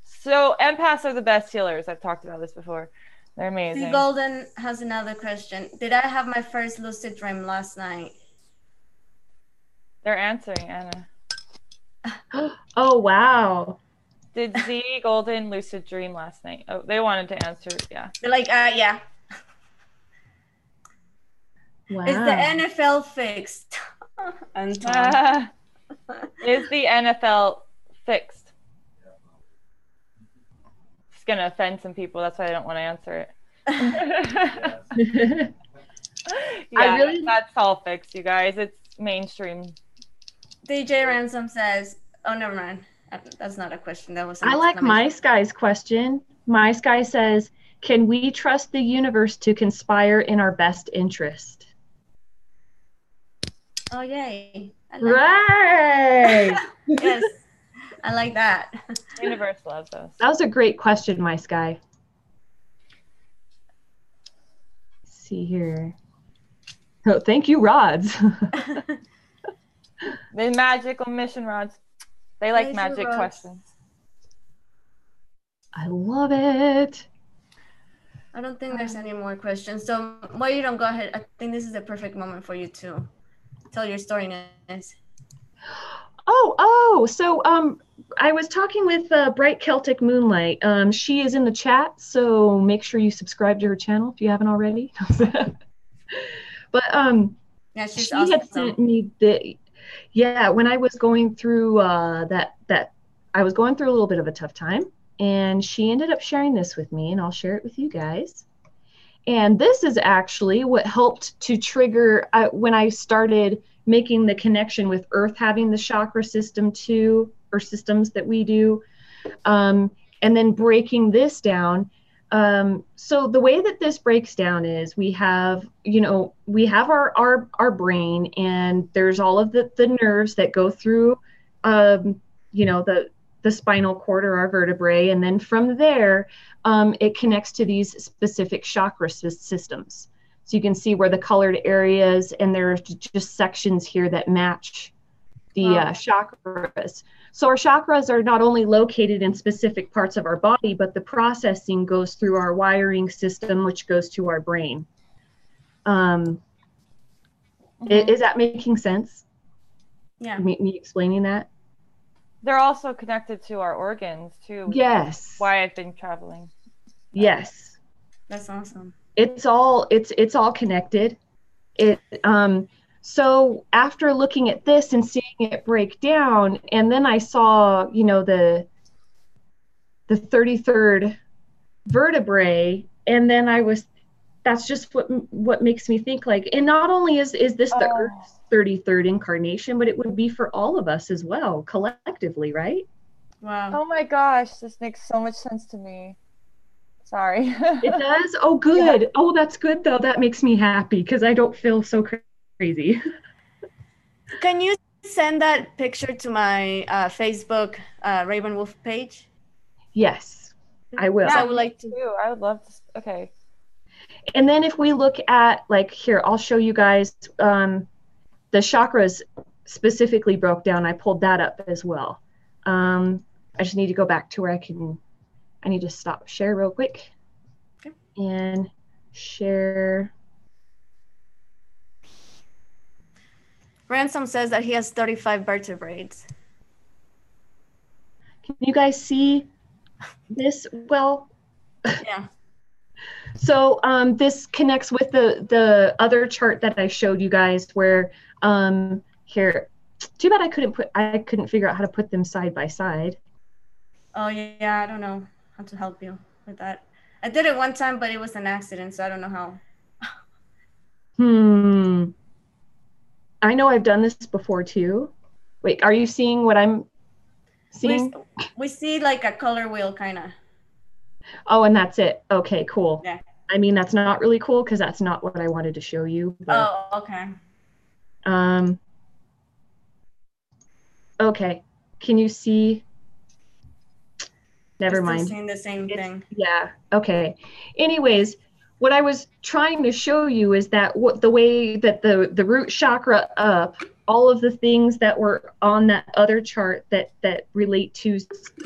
So empaths are the best healers. I've talked about this before. They're amazing. C. Golden has another question. Did I have my first lucid dream last night? They're answering, Anna. Oh, wow. Did Z Golden lucid dream last night? Oh, they wanted to answer. Yeah. They're like, yeah. Wow. Is the NFL fixed? Is the NFL fixed? It's going to offend some people. That's why I don't want to answer it. That's all fixed, you guys. It's mainstream. DJ Ransom says, oh, never mind. That's not a question. That was. I like My Sky's question. My Sky says, can we trust the universe to conspire in our best interest? Oh, yay. Right. Yes, I like that. The universe loves us. That was a great question, My Sky. Let's see here. Oh, thank you, Rods. The magical mission rods. They like magic questions. I love it. I don't think there's any more questions. So why you don't go ahead? I think this is the perfect moment for you to tell your story, Nizz. So I was talking with Bright Celtic Moonlight. She is in the chat, so make sure you subscribe to her channel if you haven't already. But Yeah, she's she had awesome. sent me when I was going through that I was going through a little bit of a tough time, and she ended up sharing this with me, and I'll share it with you guys. And this is actually what helped to trigger when I started making the connection with Earth having the chakra system too, or systems that we do, and then breaking this down. So the way that this breaks down is we have our brain, and there's all of the nerves that go through, the spinal cord or our vertebrae, and then from there, it connects to these specific chakra systems. So you can see where the colored areas, and there's just sections here that match the chakras. So our chakras are not only located in specific parts of our body, but the processing goes through our wiring system, which goes to our brain. Is that making sense? Yeah. Me explaining that? They're also connected to our organs too. Yes. Why I've been traveling. Yes. That's awesome. It's all connected. So after looking at this and seeing it break down, and then I saw, the 33rd vertebrae, and then that's just what makes me think, like, and not only is this the Earth's 33rd incarnation, but it would be for all of us as well, collectively, right? Wow. Oh my gosh, this makes so much sense to me. Sorry. It does? Oh, good. Yeah. Oh, that's good, though. That makes me happy because I don't feel so crazy. Can you send that picture to my Facebook Raven Wolf page? Yes, I will. Yeah, I would like to. I would love to. Okay. And then if we look at, like, here, I'll show you guys the chakras specifically broke down. I pulled that up as well. I just need to go back to where I need to stop share real quick. Okay. And share. Ransom says that he has 35 vertebrae. Can you guys see this well? Yeah. So this connects with the other chart that I showed you guys where here, too bad I couldn't figure out how to put them side by side. Oh yeah, I don't know how to help you with that. I did it one time, but it was an accident, so I don't know how. I know I've done this before too. Wait, are you seeing what I'm seeing? We see like a color wheel, kind of. Oh, and that's it. Okay, cool. Yeah. I mean, that's not really cool because that's not what I wanted to show you. But, oh, okay. Okay. Can you see? Never mind. Still seeing the same thing. Yeah. Okay. Anyways, what I was trying to show you is that the way that the root chakra up, all of the things that were on that other chart that relate to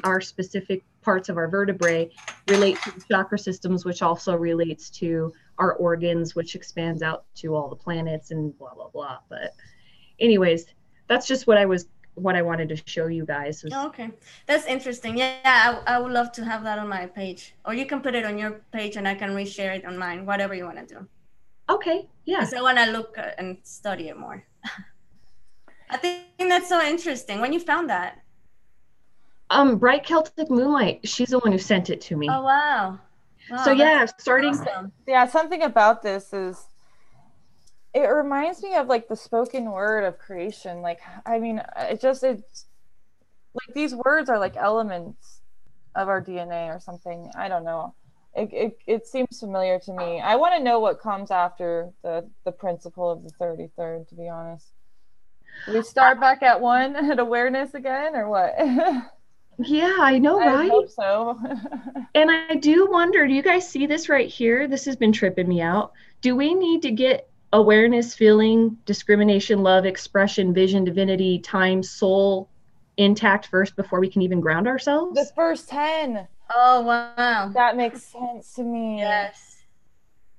our specific parts of our vertebrae relate to the chakra systems, which also relates to our organs, which expands out to all the planets and blah, blah, blah. But anyways, that's just what I wanted to show you guys. Oh, okay. That's interesting. Yeah, I would love to have that on my page. Or you can put it on your page and I can reshare it on mine, whatever you want to do. Okay, yeah. Because I want to look and study it more. I think that's so interesting. When you found that? Bright Celtic Moonlight. She's the one who sent it to me. Oh, wow. So yeah, starting. Awesome. Yeah, something about this is, it reminds me of like the spoken word of creation. Like, I mean, it's like these words are like elements of our DNA or something. I don't know. It seems familiar to me. I want to know what comes after the principle of the 33rd, to be honest. Do we start back at 1 at awareness again, or what? Yeah, I know, right? I hope so. And I do wonder, do you guys see this right here? This has been tripping me out. Do we need to get awareness, feeling, discrimination, love, expression, vision, divinity, time, soul intact first before we can even ground ourselves? The first 10. Oh, wow. That makes sense to me. Yes.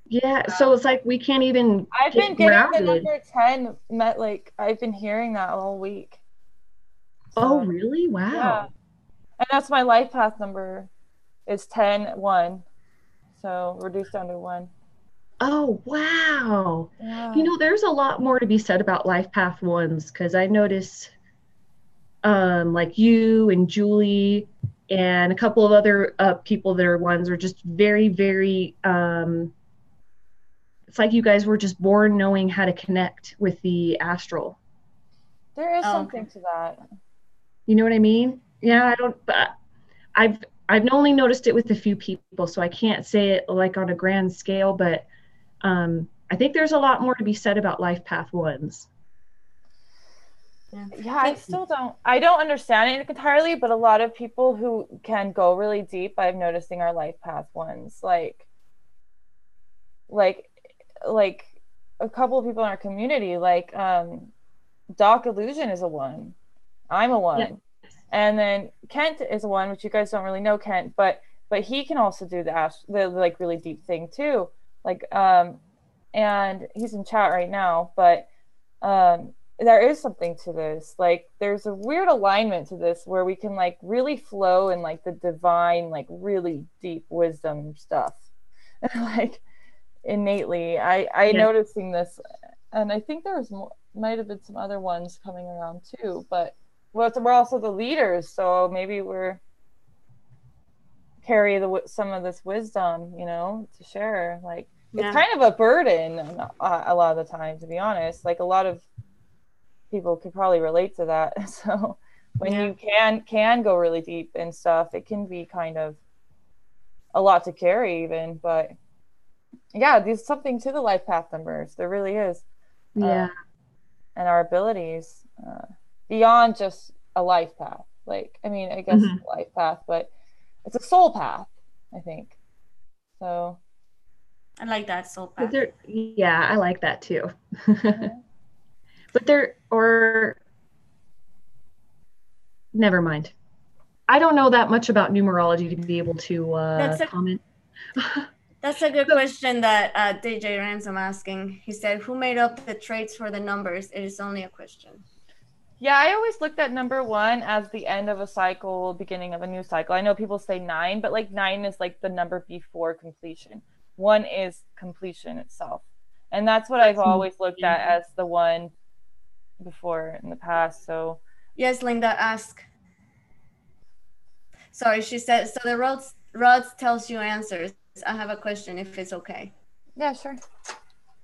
Yeah, so it's like we can't even I've been getting the number 10 like I've been hearing that all week. So, oh, really? Wow. Yeah. And that's my life path number. It's 10-1. So reduced down to 1. Oh, wow. Yeah. You know, there's a lot more to be said about life path ones because I notice like you and Julie and a couple of other people that are ones are just very, very it's like you guys were just born knowing how to connect with the astral. There is Oh, something okay. to that. You know what I mean? Yeah, I don't but I've I've only noticed it with a few people, so I can't say it like on a grand scale, but I think there's a lot more to be said about life path ones. Yeah. Yeah, I don't understand it entirely, but a lot of people who can go really deep, I'm noticing are life path ones. Like like a couple of people in our community, like Doc Illusion is a one. I'm a Yeah. one. And then Kent is a one, which you guys don't really know Kent, but he can also do the like really deep thing too. Like and he's in chat right now, but there is something to this. Like there's a weird alignment to this where we can like really flow in like the divine, like really deep wisdom stuff. Like innately. I Yeah. noticing this, and I think there was might have been some other ones coming around too, but well, we're also the leaders, so maybe we're carry some of this wisdom, to share. Like it's Yeah. kind of a burden a lot of the time, to be honest. Like a lot of people could probably relate to that. So when Yeah. you can go really deep and stuff, it can be kind of a lot to carry even. But yeah, there's something to the life path numbers. There really is. Yeah. And our abilities beyond just a life path. Like, I mean, I guess Mhm. life path, but it's a soul path, I think. So, I like that soul But path. yeah, I like that too. uh-huh. But or never mind. I don't know that much about numerology to be able to That's a comment. that's a good So, question that DJ Ransom asking. He said, "Who made up the traits for the numbers? It is only a question." Yeah, I always looked at number one as the end of a cycle, beginning of a new cycle. I know people say nine, but like nine is like the number before completion. One is completion itself. And that's what I've always looked at as the one before in the past. So, Yes, Linda asked. Sorry, she said. So the rods tells you answers. I have a question, if it's okay. yeah, sure.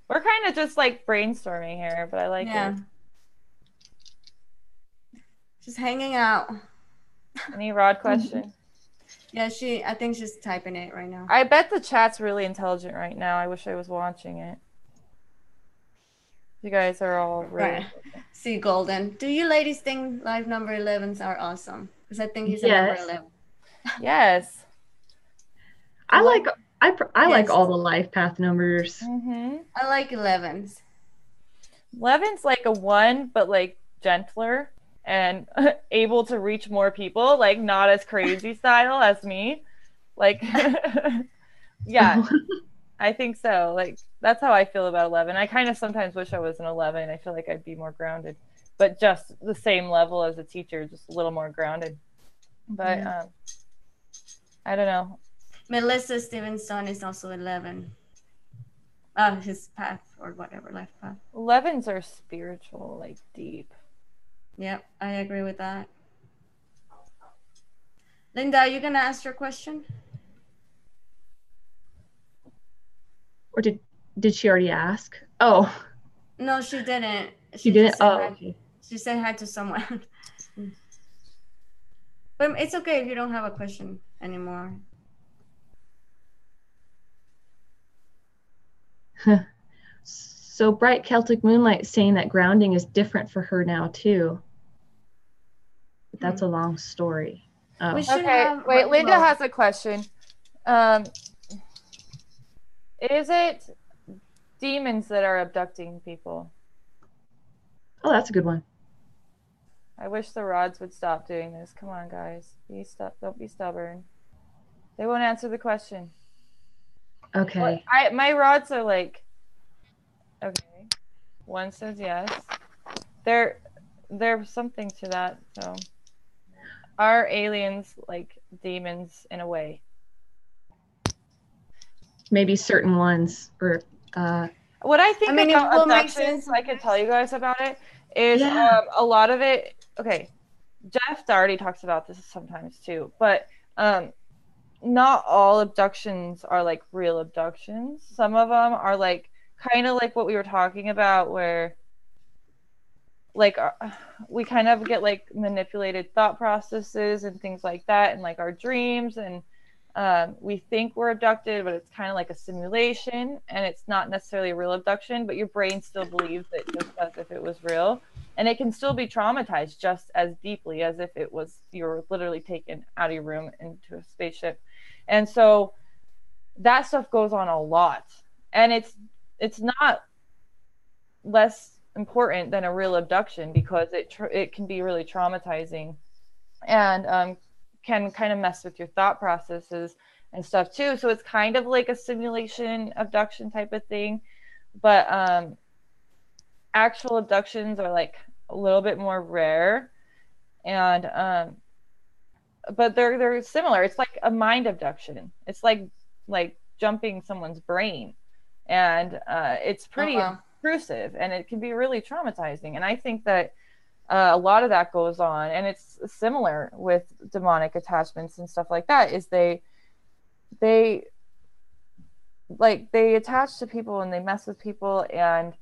We're kind of just like brainstorming here, but I like Yeah. it. Just hanging out. Any Rod question? Yeah, I think she's typing it right now. I bet the chat's really intelligent right now. I wish I was watching it. You guys are all really Right. See, Golden. Do you ladies think live number 11s are awesome? Because I think he's a number yes, 11. Yes. I like I like Yes. all the life path numbers. Mm-hmm. I like 11s. 11's like a one, but like gentler and able to reach more people, like not as crazy style as me. Like, yeah, I think so. Like, that's how I feel about 11. I kind of sometimes wish I was an 11. I feel like I'd be more grounded, but just the same level as a teacher, just a little more grounded. But I don't know. Melissa Stevenson is also 11. His path or whatever, life path. 11s are spiritual, like deep. Yep, I agree with that. Linda, are you going to ask your question? Or did she already ask? Oh, No, she didn't. she didn't. Oh, okay. She said hi to someone. But it's okay if you don't have a question anymore. So Bright Celtic Moonlight saying that grounding is different for her now too. But that's a long story. Oh. We should Okay, have. wait, Linda well, has a question. Is it demons that are abducting people? Oh, that's a good one. I wish the rods would stop doing this. Come on, guys. Don't be stubborn. They won't answer the question. Okay. My rods are like, okay. One says yes. There's something to that. So, are aliens like demons in a way? Maybe certain ones, or What I think I mean, it about will make abductions, sense. I could tell you guys about it, is Yeah. a lot of it. Okay, Jeff Doherty talks about this sometimes too, but not all abductions are like real abductions. Some of them are like kind of like what we were talking about, where like we kind of get like manipulated thought processes and things like that, and like our dreams, and we think we're abducted, but it's kind of like a simulation, and it's not necessarily a real abduction, but your brain still believes it just as if it was real, and it can still be traumatized just as deeply as if it was you were literally taken out of your room into a spaceship. And so that stuff goes on a lot, and it's not less important than a real abduction, because it can be really traumatizing, and can kind of mess with your thought processes and stuff too. So it's kind of like a simulation abduction type of thing, but actual abductions are like a little bit more rare, and but they're similar. It's like a mind abduction. It's like jumping someone's brain, and it's pretty intrusive, and it can be really traumatizing. And I think that a lot of that goes on, and it's similar with demonic attachments and stuff like that. Is they attach to people and they mess with people, and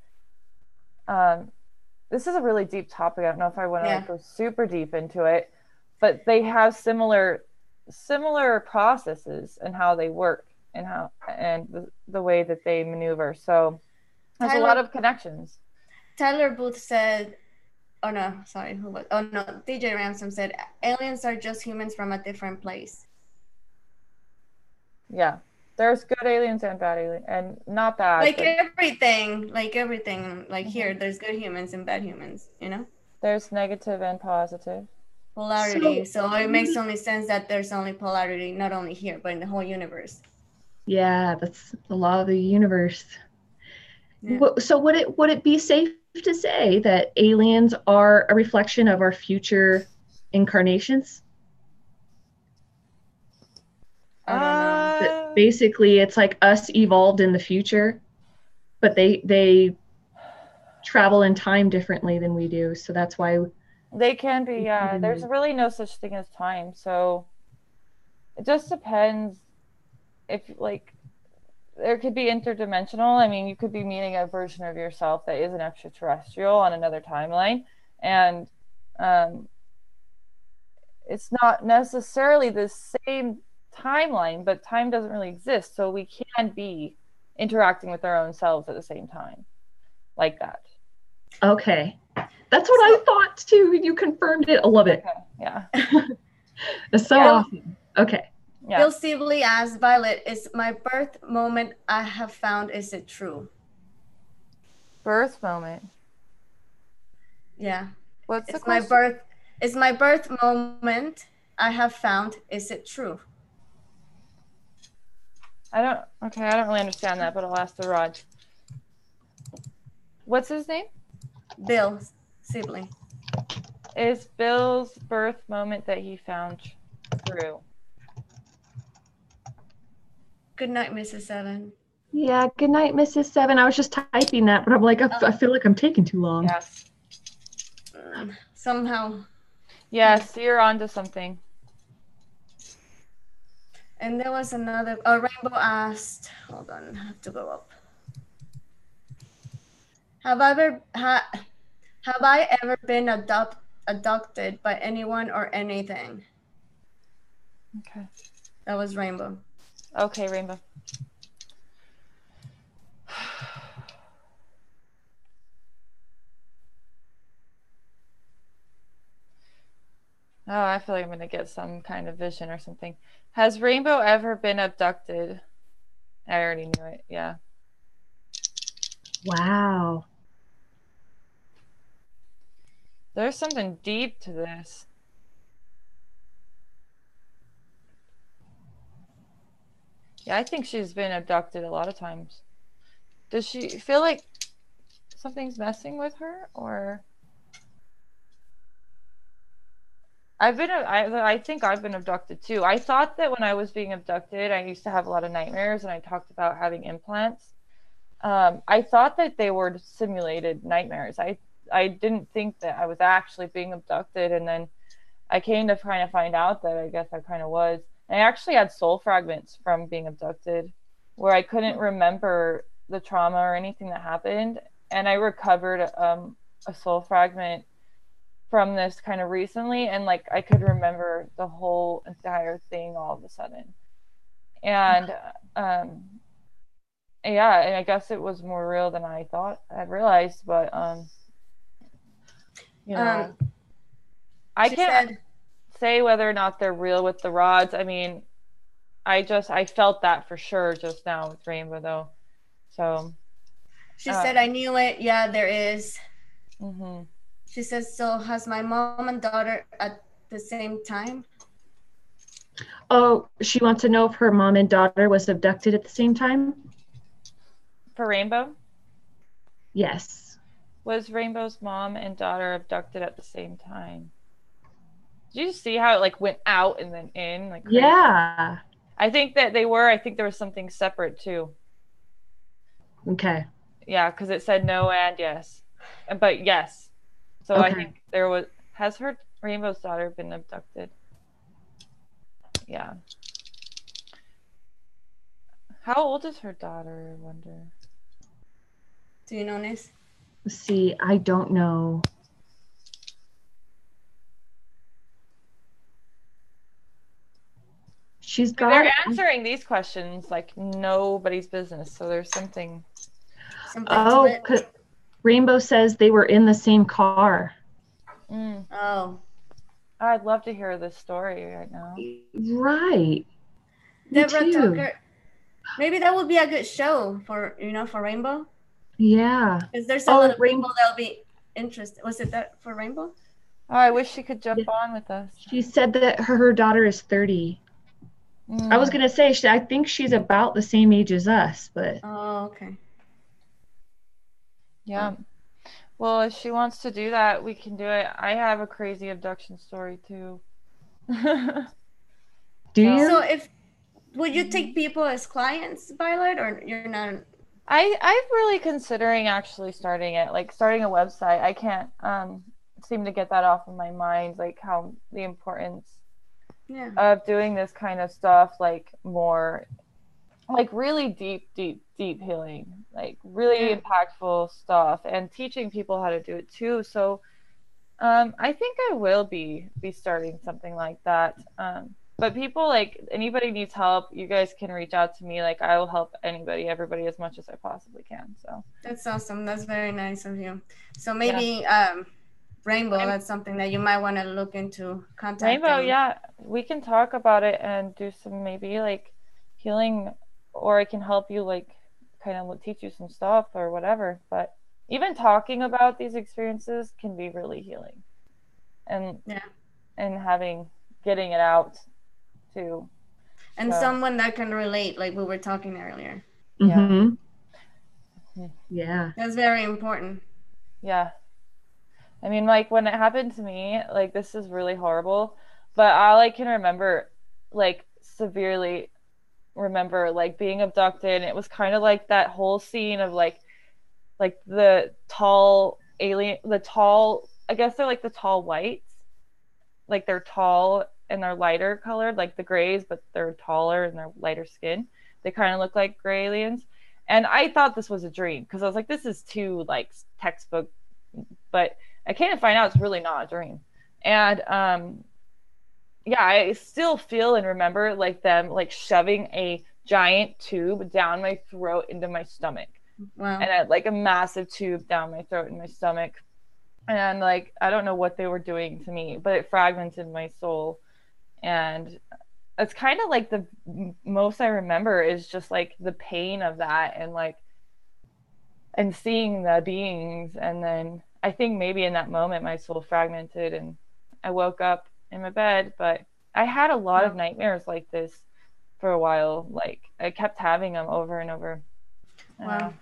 this is a really deep topic. I don't know if I want to like go super deep into it, but they have similar processes and how they work, and the way that they maneuver. So there's a lot of connections. Tyler Booth said, oh no, sorry, who was? Oh no, DJ Ransom said, aliens are just humans from a different place. Yeah, there's good aliens and bad aliens, and not bad. Like everything, like here, there's good humans and bad humans, you know? There's negative and positive. Polarity. So it makes only sense that there's only polarity, not only here, but in the whole universe. Yeah, that's the law of the universe. Yeah. So would it be safe to say that aliens are a reflection of our future incarnations? I don't know. That basically, it's like us evolved in the future, but they travel in time differently than we do. So that's why they can be. Yeah, there's really no such thing as time. So it just depends. If like there could be interdimensional. I mean, you could be meeting a version of yourself that is an extraterrestrial on another timeline, and it's not necessarily the same timeline, but time doesn't really exist, so we can be interacting with our own selves at the same time, like that. Okay, that's what I thought too. You confirmed it. I love it. Okay. Yeah. It's so awesome. Okay. Yeah. Bill Sibley asked, Violet, is my birth moment I have found, is it true? Birth moment? Yeah. What's the question? My birth moment I have found, is it true? I don't really understand that, but I'll ask the Rod. What's his name? Bill Sibley. Is Bill's birth moment that he found true? Good night, Mrs. Seven. Yeah, good night, Mrs. Seven. I was just typing that, but I'm like, I feel like I'm taking too long. Yes. Somehow. Yes, you're onto something. And there was another, Rainbow asked, hold on, I have to go up. Have I ever been adopted by anyone or anything? Okay. That was Rainbow. Okay, Rainbow. Oh, I feel like I'm going to get some kind of vision or something. Has Rainbow ever been abducted? I already knew it. Yeah. Wow. There's something deep to this. Yeah, I think she's been abducted a lot of times. Does she feel like something's messing with her, or? I think I've been abducted too. I thought that when I was being abducted, I used to have a lot of nightmares, and I talked about having implants. I thought that they were simulated nightmares. I didn't think that I was actually being abducted, and then I came to kind of find out that I guess I kind of was. And I actually had soul fragments from being abducted, where I couldn't remember the trauma or anything that happened, and I recovered a soul fragment from this kind of recently, and like I could remember the whole entire thing all of a sudden. And yeah, and I guess it was more real than I thought I'd realized, but you know, I can't say whether or not they're real with the rods. I mean, I felt that for sure just now with Rainbow though. So she said, I knew it. Yeah, there is. Mm-hmm. She says, so has my mom and daughter at the same time? Oh, she wants to know if her mom and daughter was abducted at the same time? For Rainbow? Yes. Was Rainbow's mom and daughter abducted at the same time? Did you see how it like went out and then in? Like crazy? Yeah. I think that they were. I think there was something separate too. Okay. Yeah, because it said no and yes. But yes. So okay. I think there was. Has her Rainbow's daughter been abducted? Yeah. How old is her daughter, I wonder? Do you know, Nizz? See, I don't know. She's got. They're answering these questions like nobody's business. So there's something. Oh, Rainbow says they were in the same car. Oh. I'd love to hear this story right now. Right. Deborah Tucker. Maybe that would be a good show for for Rainbow. Yeah. Because there's a lot of people that'll be interested. Was it that for Rainbow? Oh, I wish she could jump on with us. She said that her daughter is 30. I was gonna say I think she's about the same age as us, but. Oh, okay. Yeah. Well, if she wants to do that, we can do it. I have a crazy abduction story too. Do you? So would you take people as clients, Violet, or you're not? I'm really considering actually starting it, like starting a website. I can't seem to get that off of my mind, like how the importance of doing this kind of stuff, like more, like really deep healing, like really impactful stuff, and teaching people how to do it too. So I think I will be starting something like that. But people, like, anybody needs help, you guys can reach out to me. Like, I will help everybody as much as I possibly can. So that's awesome. That's very nice of you. So maybe Rainbow, that's something that you might want to look into contacting. Rainbow, yeah, we can talk about it and do some maybe like healing, or I can help you like kind of teach you some stuff or whatever. But even talking about these experiences can be really healing, and getting it out too. And someone that can relate, like we were talking earlier. Yeah. That's very important. Yeah. I mean, like when it happened to me, like this is really horrible, but all I can remember, like severely remember, like being abducted. It was kind of like that whole scene of like the tall alien, I guess they're like the tall whites, like they're tall and they're lighter colored, like the grays, but they're taller and they're lighter skin. They kind of look like gray aliens. And I thought this was a dream because I was like, this is too like textbook, but I came to find out it's really not a dream. And I still feel and remember like them like shoving a giant tube down my throat into my stomach. Wow. And like a massive tube down my throat and my stomach. And like, I don't know what they were doing to me, but it fragmented my soul. And it's kind of like the most I remember is just like the pain of that and seeing the beings. And then I think maybe in that moment my soul fragmented and I woke up in my bed. But I had a lot of nightmares like this for a while. Like I kept having them over and over. Wow.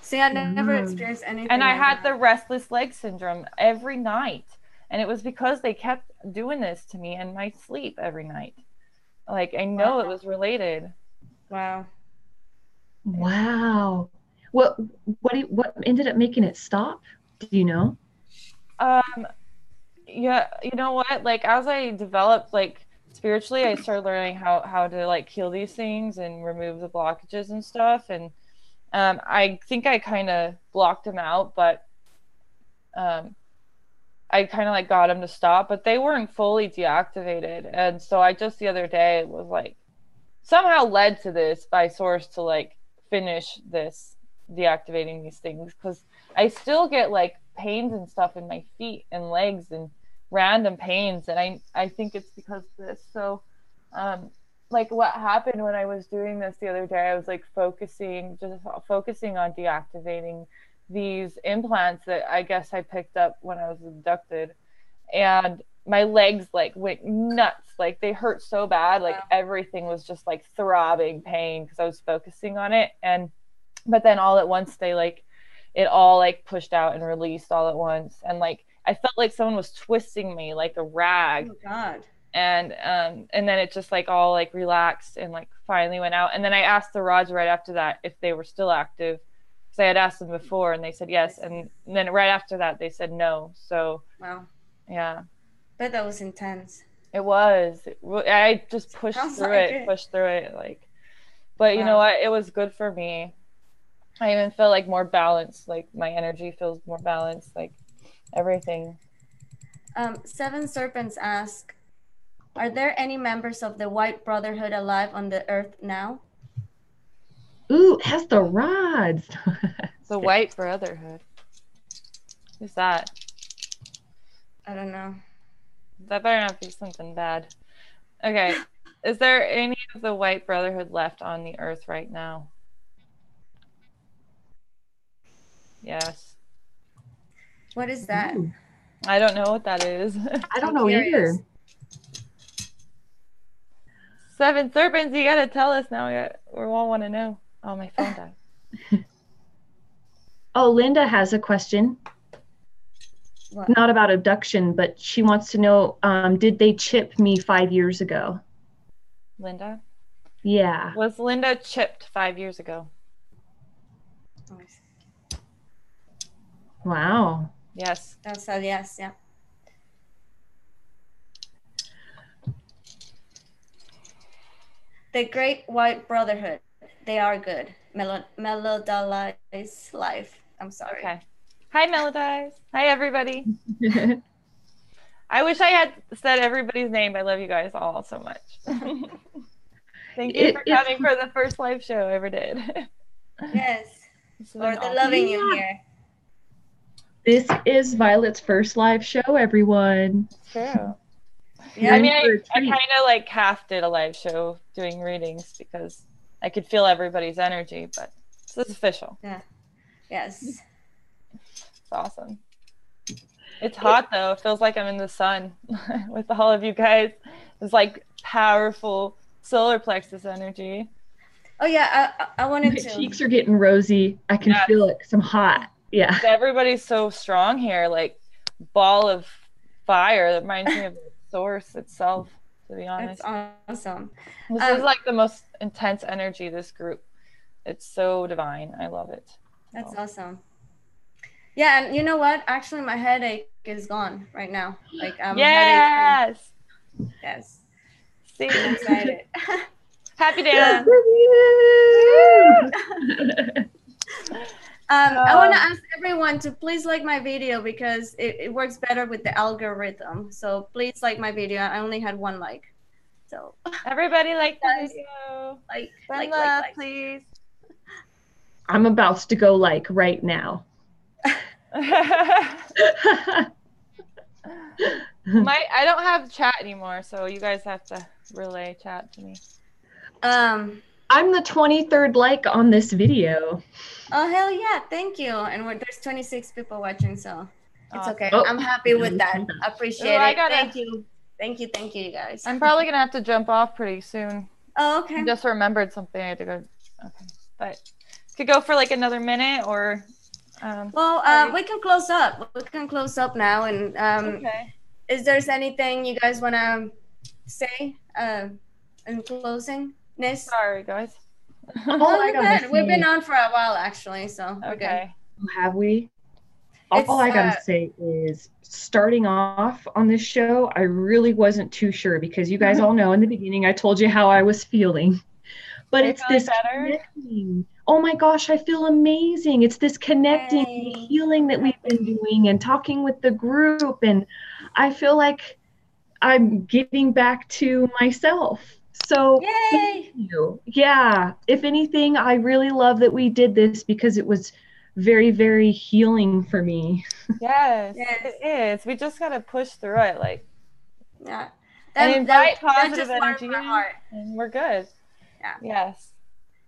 See, I never experienced anything. And I had the restless leg syndrome every night. And it was because they kept doing this to me in my sleep every night. Like, I know it was related. Wow. Wow. What what ended up making it stop? Do you know? Yeah, you know what? Like as I developed like spiritually, I started learning how to like heal these things and remove the blockages and stuff. And I think I kind of blocked them out, but um, I kind of like got them to stop, but they weren't fully deactivated. And so I just the other day was like somehow led to this by source to like finish this deactivating these things because I still get like pains and stuff in my feet and legs and random pains, and I think it's because of this. So like what happened when I was doing this the other day, I was like focusing on deactivating these implants that I guess I picked up when I was abducted, and my legs like went nuts. Like they hurt so bad. Like everything was just like throbbing pain because I was focusing on it. And but then all at once they like it all like pushed out and released all at once. And like I felt like someone was twisting me like a rag. Oh God. And then it just like all like relaxed and like finally went out. And then I asked the rods right after that if they were still active. Because I had asked them before and they said yes. And then right after that they said no. So wow. Yeah. But that was intense. It was. I just pushed through it. Like, but you know what? It was good for me. I even feel like more balanced. Like my energy feels more balanced. Like everything. Seven Serpents ask, are there any members of the White Brotherhood alive on the earth now? Ooh, has the rods. The White Brotherhood. Who's that? I don't know. That better not be something bad. Okay. Is there any of the White Brotherhood left on the earth right now? Yes. What is that? Ooh. I don't know what that is. I don't know either. Seven Serpents, you gotta tell us now. We all want to know. Oh, my phone died. Oh, Linda has a question. What? Not about abduction, but she wants to know, did they chip me 5 years ago? Linda? Yeah. Was Linda chipped 5 years ago? Wow. Yes. That's a yes, yeah. The Great White Brotherhood. They are good. Melodize life. I'm sorry. Okay. Hi, Melodize. Hi, everybody. I wish I had said everybody's name. I love you guys all so much. Thank you for coming for the first live show I ever did. Yes. Or the loving you here. This is Violet's first live show, everyone. It's true. Yeah. I mean, I kind of like half did a live show doing readings because I could feel everybody's energy, but this is official. Yeah. Yes. It's awesome. It's hot though. It feels like I'm in the sun with all of you guys. It's like powerful solar plexus energy. Oh yeah, I wanted to. My cheeks are getting rosy. I can feel it. Some hot. Yeah. Everybody's so strong here, like ball of fire. That reminds me of the source itself, to be honest. That's awesome. This is like the most intense energy, this group. It's so divine. I love it. That's awesome. Yeah, and you know what? Actually, my headache is gone right now. Like I'm yes. Yes. See, I'm excited. Happy dance. I want to ask everyone to please like my video because it works better with the algorithm. So please like my video. I only had 1 like. So everybody like the video. Like, please. I'm about to go like right now. I don't have chat anymore, so you guys have to relay chat to me. I'm the 23rd like on this video. Oh hell yeah, thank you. And there's 26 people watching, so it's okay. Oh. I'm happy with that. I appreciate it. Thank you, you guys. I'm probably gonna have to jump off pretty soon. Oh, okay. I just remembered something. I had to go. Okay, but could go for like another minute or. We can close up. We can close up now. And okay. Is there anything you guys want to say in closing? Nizz? Sorry, guys. All I we're gotta good. We've been say, on for a while actually, so we're good. Okay. have we? It's All I gotta say is, starting off on this show, I really wasn't too sure, because you guys all know in the beginning I told you how I was feeling. But Are you it's feeling this better? connecting. Oh my gosh, I feel amazing. It's this connecting, Yay. healing that we've been doing and talking with the group. And I feel like I'm getting back to myself. So thank Yay. you. Yeah. If anything, I really love that we did this, because it was very, very healing for me. Yes, Yes. it is. We just gotta push through it, like, Yeah. and invite That positive just warmed energy my in, heart. and we're good. Yeah. Yes.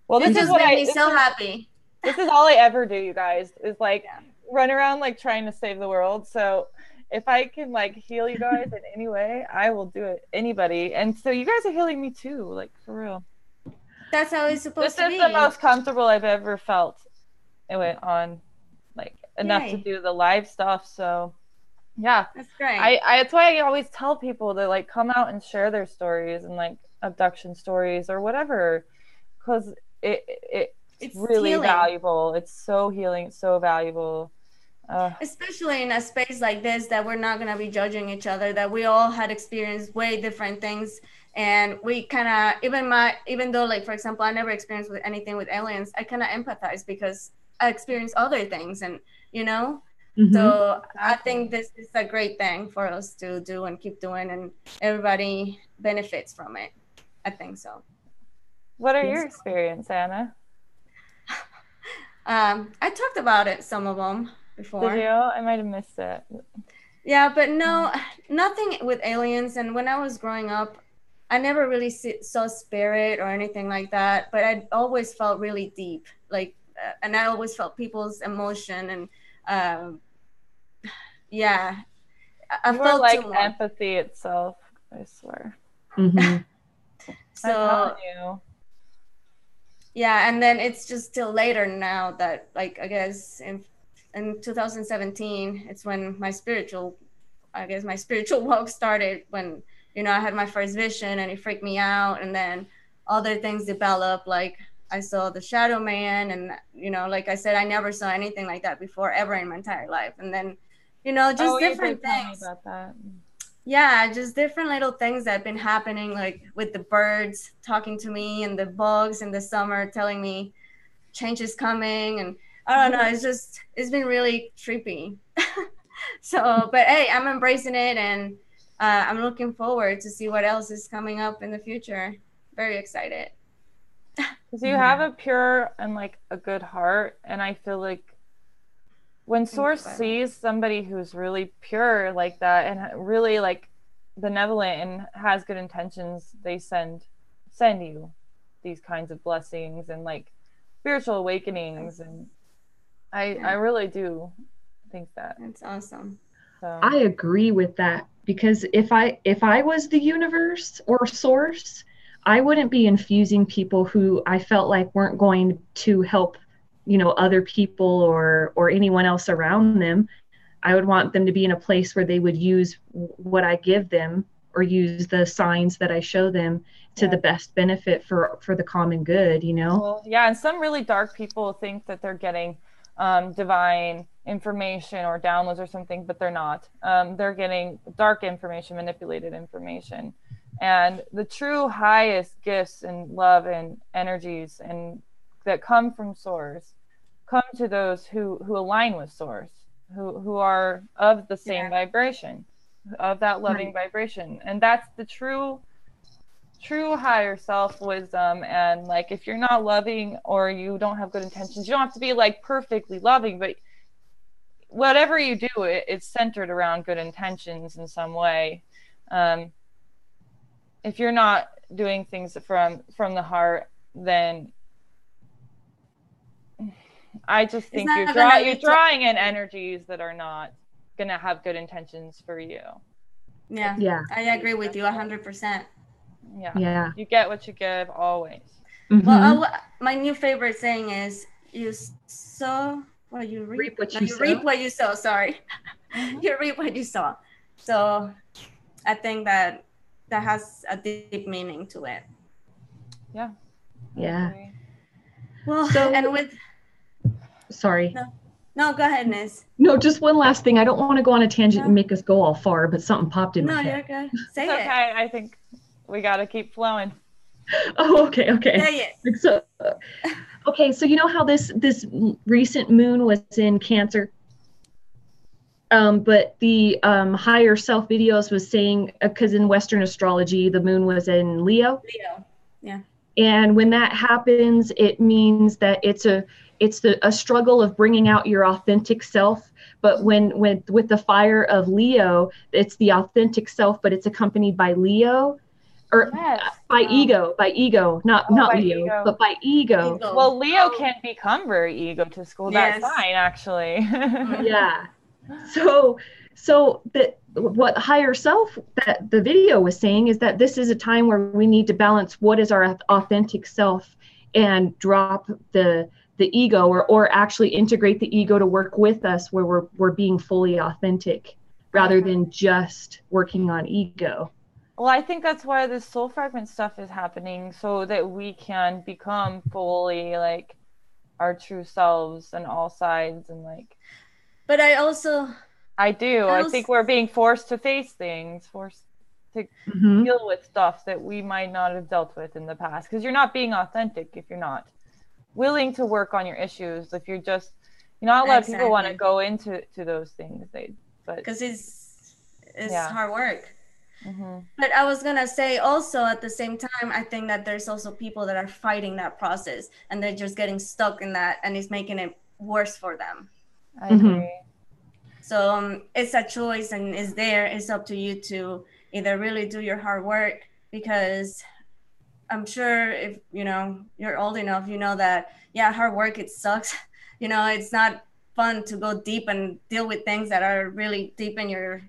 Well, It this is just what made I me so happy. this is all I ever do, you guys, is like Yeah. run around like trying to save the world. So if I can like heal you guys in any way, I will do it. Anybody. And so you guys are healing me too, like for real. That's how it's This supposed to is the be. most comfortable I've ever felt. It went on like enough to Yay. do the live stuff. So yeah. That's great. I that's why I always tell people to like come out and share their stories and like abduction stories or whatever, because it's really healing. valuable. It's so healing. It's so valuable. Especially in a space like this, that we're not going to be judging each other, that we all had experienced way different things, and we kind of, even though, like, for example, I never experienced with anything with aliens, I kind of empathize because I experienced other things, and so I think this is a great thing for us to do and keep doing, and everybody benefits from it. I think so. What are your experiences, Anna? I talked about it, some of them before. Did you? I might have missed it. Yeah, but no, nothing with aliens. And when I was growing up, I never really saw spirit or anything like that. But I always felt really deep, like, and I always felt people's emotion, and yeah, I You are felt like too much. empathy itself, I swear. Mm-hmm. So I'm telling you. yeah, and then it's just till later now that, like, I guess in 2017, it's when my spiritual walk started, when I had my first vision and it freaked me out, and then other things developed, like I saw the shadow man, and like I said, I never saw anything like that before ever in my entire life. And then just different tell me things. about that. Yeah, just different little things that have been happening, like with the birds talking to me and the bugs in the summer telling me change is coming, and I don't know, it's been really trippy. So, but hey, I'm embracing it, and I'm looking forward to see what else is coming up in the future. Very excited. Because you have a pure and like a good heart, and I feel like when Source sees somebody who's really pure like that and really like benevolent and has good intentions, they send you these kinds of blessings and like spiritual awakenings, and I really do think that. That's awesome. So I agree with that, because if I was the universe or source, I wouldn't be infusing people who I felt like weren't going to help, other people or anyone else around them. I would want them to be in a place where they would use what I give them, or use the signs that I show them to the best benefit for the common good, Well, yeah, and some really dark people think that they're getting divine information or downloads or something, but they're not. They're getting dark information, manipulated information. And the true highest gifts and love and energies and that come from Source come to those who align with Source, who are of the same vibration, of that loving vibration. And that's the true higher self wisdom. And like, if you're not loving or you don't have good intentions, you don't have to be like perfectly loving, but whatever you do, it's centered around good intentions in some way. If you're not doing things from the heart, then I just think you're drawing in energies that are not going to have good intentions for you. Yeah. I agree with you 100%. Yeah. You get what you give always. Mm-hmm. Well, my new favorite saying is, you sow what you reap. You reap what you sow. Sorry. Mm-hmm. You reap what you sow. So I think that has a deep meaning to it. Yeah. Yeah. Well, So, and with sorry. no, no, go ahead, Nizz. No, just one last thing. I don't want to go on a tangent No, and make us go all far, but something popped in my no, head. you're good. It's Say it. okay. I think we got to keep flowing. Oh, okay. Say it. So, okay, so you know how this recent moon was in Cancer, but the higher self videos was saying, because in Western astrology the moon was in Leo, Leo. Yeah. and when that happens, it means that a struggle of bringing out your authentic self. But when with the fire of Leo, it's the authentic self, but it's accompanied by Leo, or Yes. by ego, not by Leo, ego. but by ego. Ego. Well, Leo can become very egotistical. Yes. That's fine, actually. Yeah. So that what higher self that the video was saying is that this is a time where we need to balance what is our authentic self and drop the ego, or actually integrate the ego to work with us where we're being fully authentic rather than just working on ego. Well, I think that's why this soul fragment stuff is happening, so that we can become fully like our true selves on all sides. And like, But I think we're being forced to face things, forced to deal with stuff that we might not have dealt with in the past, because you're not being authentic if you're not willing to work on your issues. If you're just, not a lot of people want to go into those things, because it's hard work. Mm-hmm. But I was gonna say also at the same time, I think that there's also people that are fighting that process and they're just getting stuck in that, and it's making it worse for them. I agree. So it's a choice, and it's up to you to either really do your hard work, because I'm sure if you're old enough, you know that hard work, it sucks. It's not fun to go deep and deal with things that are really deep in your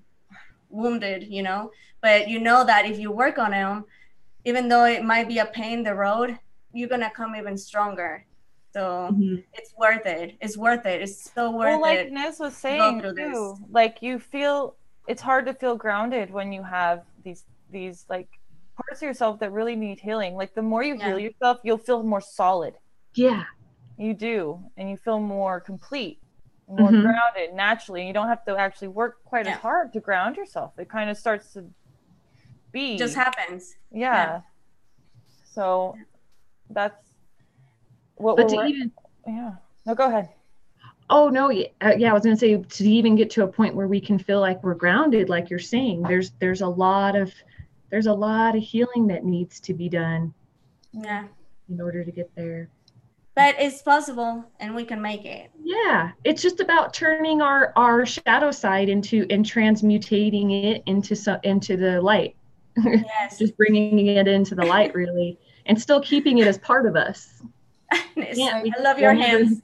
wounded, but that if you work on them, even though it might be a pain in the road, you're gonna come even stronger. So it's worth it. It's worth it. It's so worth it. Well, like Nizz was saying too, like it's hard to feel grounded when you have these like parts of yourself that really need healing. Like the more you heal yourself, you'll feel more solid. Yeah. You do, and you feel more complete, more grounded naturally. You don't have to actually work quite as hard to ground yourself. It kind of starts to be. It just happens. Yeah. So that's what No, go ahead. Oh no, I was gonna say, to even get to a point where we can feel like we're grounded, like you're saying, there's a lot of healing that needs to be done. Yeah. In order to get there. But it's possible, and we can make it. Yeah, it's just about turning our shadow side and transmutating it into the light. Yes. Just bringing it into the light, really, and still keeping it as part of us. I love your hands.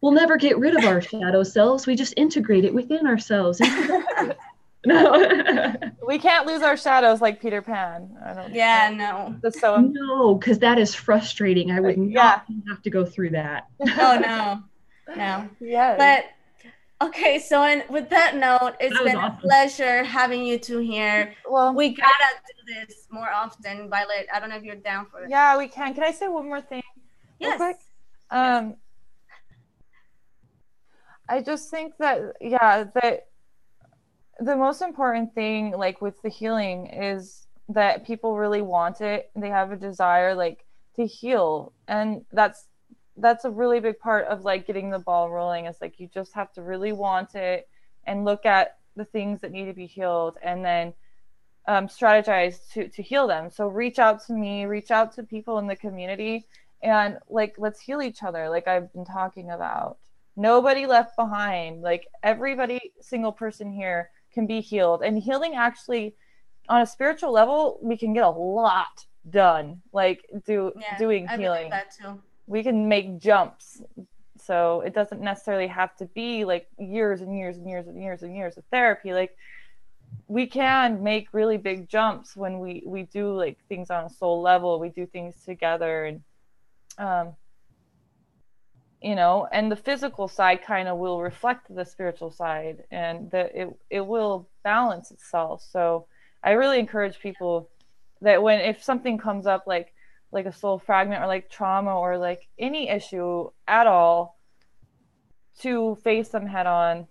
We'll never get rid of our shadow selves. We just integrate it within ourselves. No. We can't lose our shadows like Peter Pan. No. No, because that is frustrating. I would not have to go through that. Oh no. Yes. But okay, so with that note, it's been awesome. A pleasure having you two here. Well, we gotta do this more often, Violet. I don't know if you're down for it. Yeah, we can. Can I say one more thing? Yes. Real quick? I just think that the most important thing, like with the healing, is that people really want it. They have a desire, like, to heal, and that's a really big part of like getting the ball rolling. Is like you just have to really want it and look at the things that need to be healed, and then strategize to heal them. So reach out to me, reach out to people in the community, and like let's heal each other. Like I've been talking about. Nobody left behind. Like everybody, single person here can be healed. And healing, actually, on a spiritual level, we can get a lot done. Like doing healing. That too. We can make jumps. So it doesn't necessarily have to be like years and years and years and years and years of therapy. Like we can make really big jumps when we do like things on a soul level. We do things together, and and the physical side kind of will reflect the spiritual side, and that it will balance itself. So I really encourage people that if something comes up, like like a soul fragment or like trauma or like any issue at all, to face them head on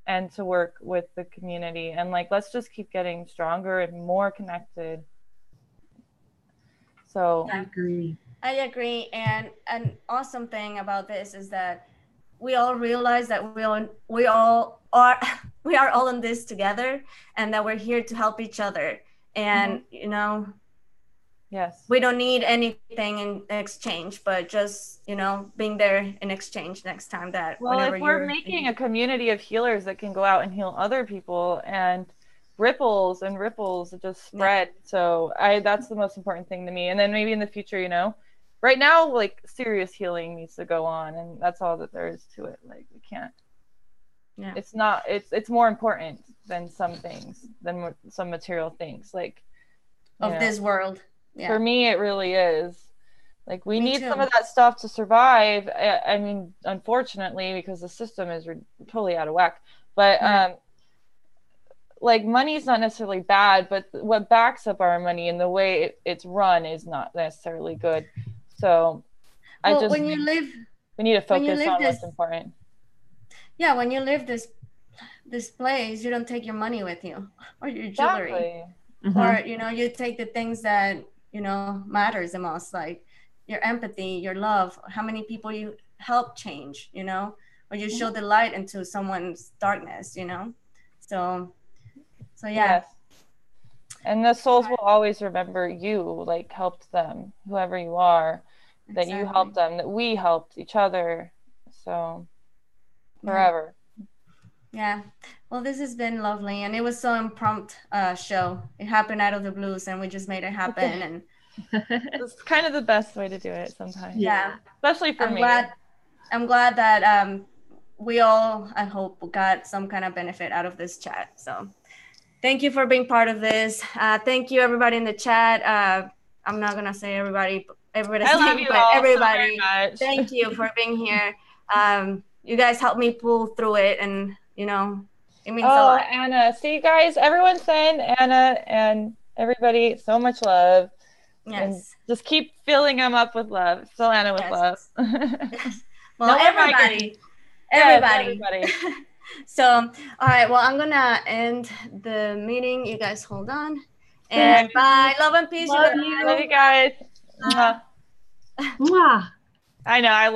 and to work with the community. And like, let's just keep getting stronger and more connected. So I agree. I agree. And an awesome thing about this is that we all realize that we all are we are all in this together, and that we're here to help each other. And you know, yes, we don't need anything in exchange, but just, you know, being there in exchange next time. That well, whenever if we're you're making a community of healers that can go out and heal other people, and ripples and ripples just spread. So that's the most important thing to me. And then maybe in the future, you know, right now, like, serious healing needs to go on, and that's all that there is to it. Like, we can't. Yeah. It's not. It's more important than some things, than some material things, like of this world. Yeah. For me, it really is. Like, we need too. some of that stuff to survive. I mean, unfortunately, because the system is totally out of whack. But like, money's not necessarily bad, but what backs up our money and the way it's run is not necessarily good. So we need to focus on what's important. Yeah, when you live this place, you don't take your money with you, or your jewelry. Exactly. Or, you know, you take the things that, you know, matters the most, like your empathy, your love, how many people you help change, you know, or you show the light into someone's darkness, you know. So yeah. Yes. And the souls will always remember you, like, helped them, whoever you are, that you helped them, that we helped each other. So forever. Yeah. Well, this has been lovely, and it was so impromptu show. It happened out of the blues, and we just made it happen. And it's kind of the best way to do it sometimes. Yeah. Especially for me. I'm glad that we all, I hope, got some kind of benefit out of this chat. So thank you for being part of this. Thank you, everybody in the chat. I'm not gonna say everybody's name, but everybody. So thank you for being here. You guys helped me pull through it, and you know, it means a lot. Anna, see, guys, everyone send Anna and everybody so much love. Yes. And just keep filling them up with love. Fill Anna with love. Yes. Well, everybody. So, all right. Well, I'm gonna end the meeting. You guys hold on. And bye. Love and peace. Love you guys. Mwah. Mwah. I know. I love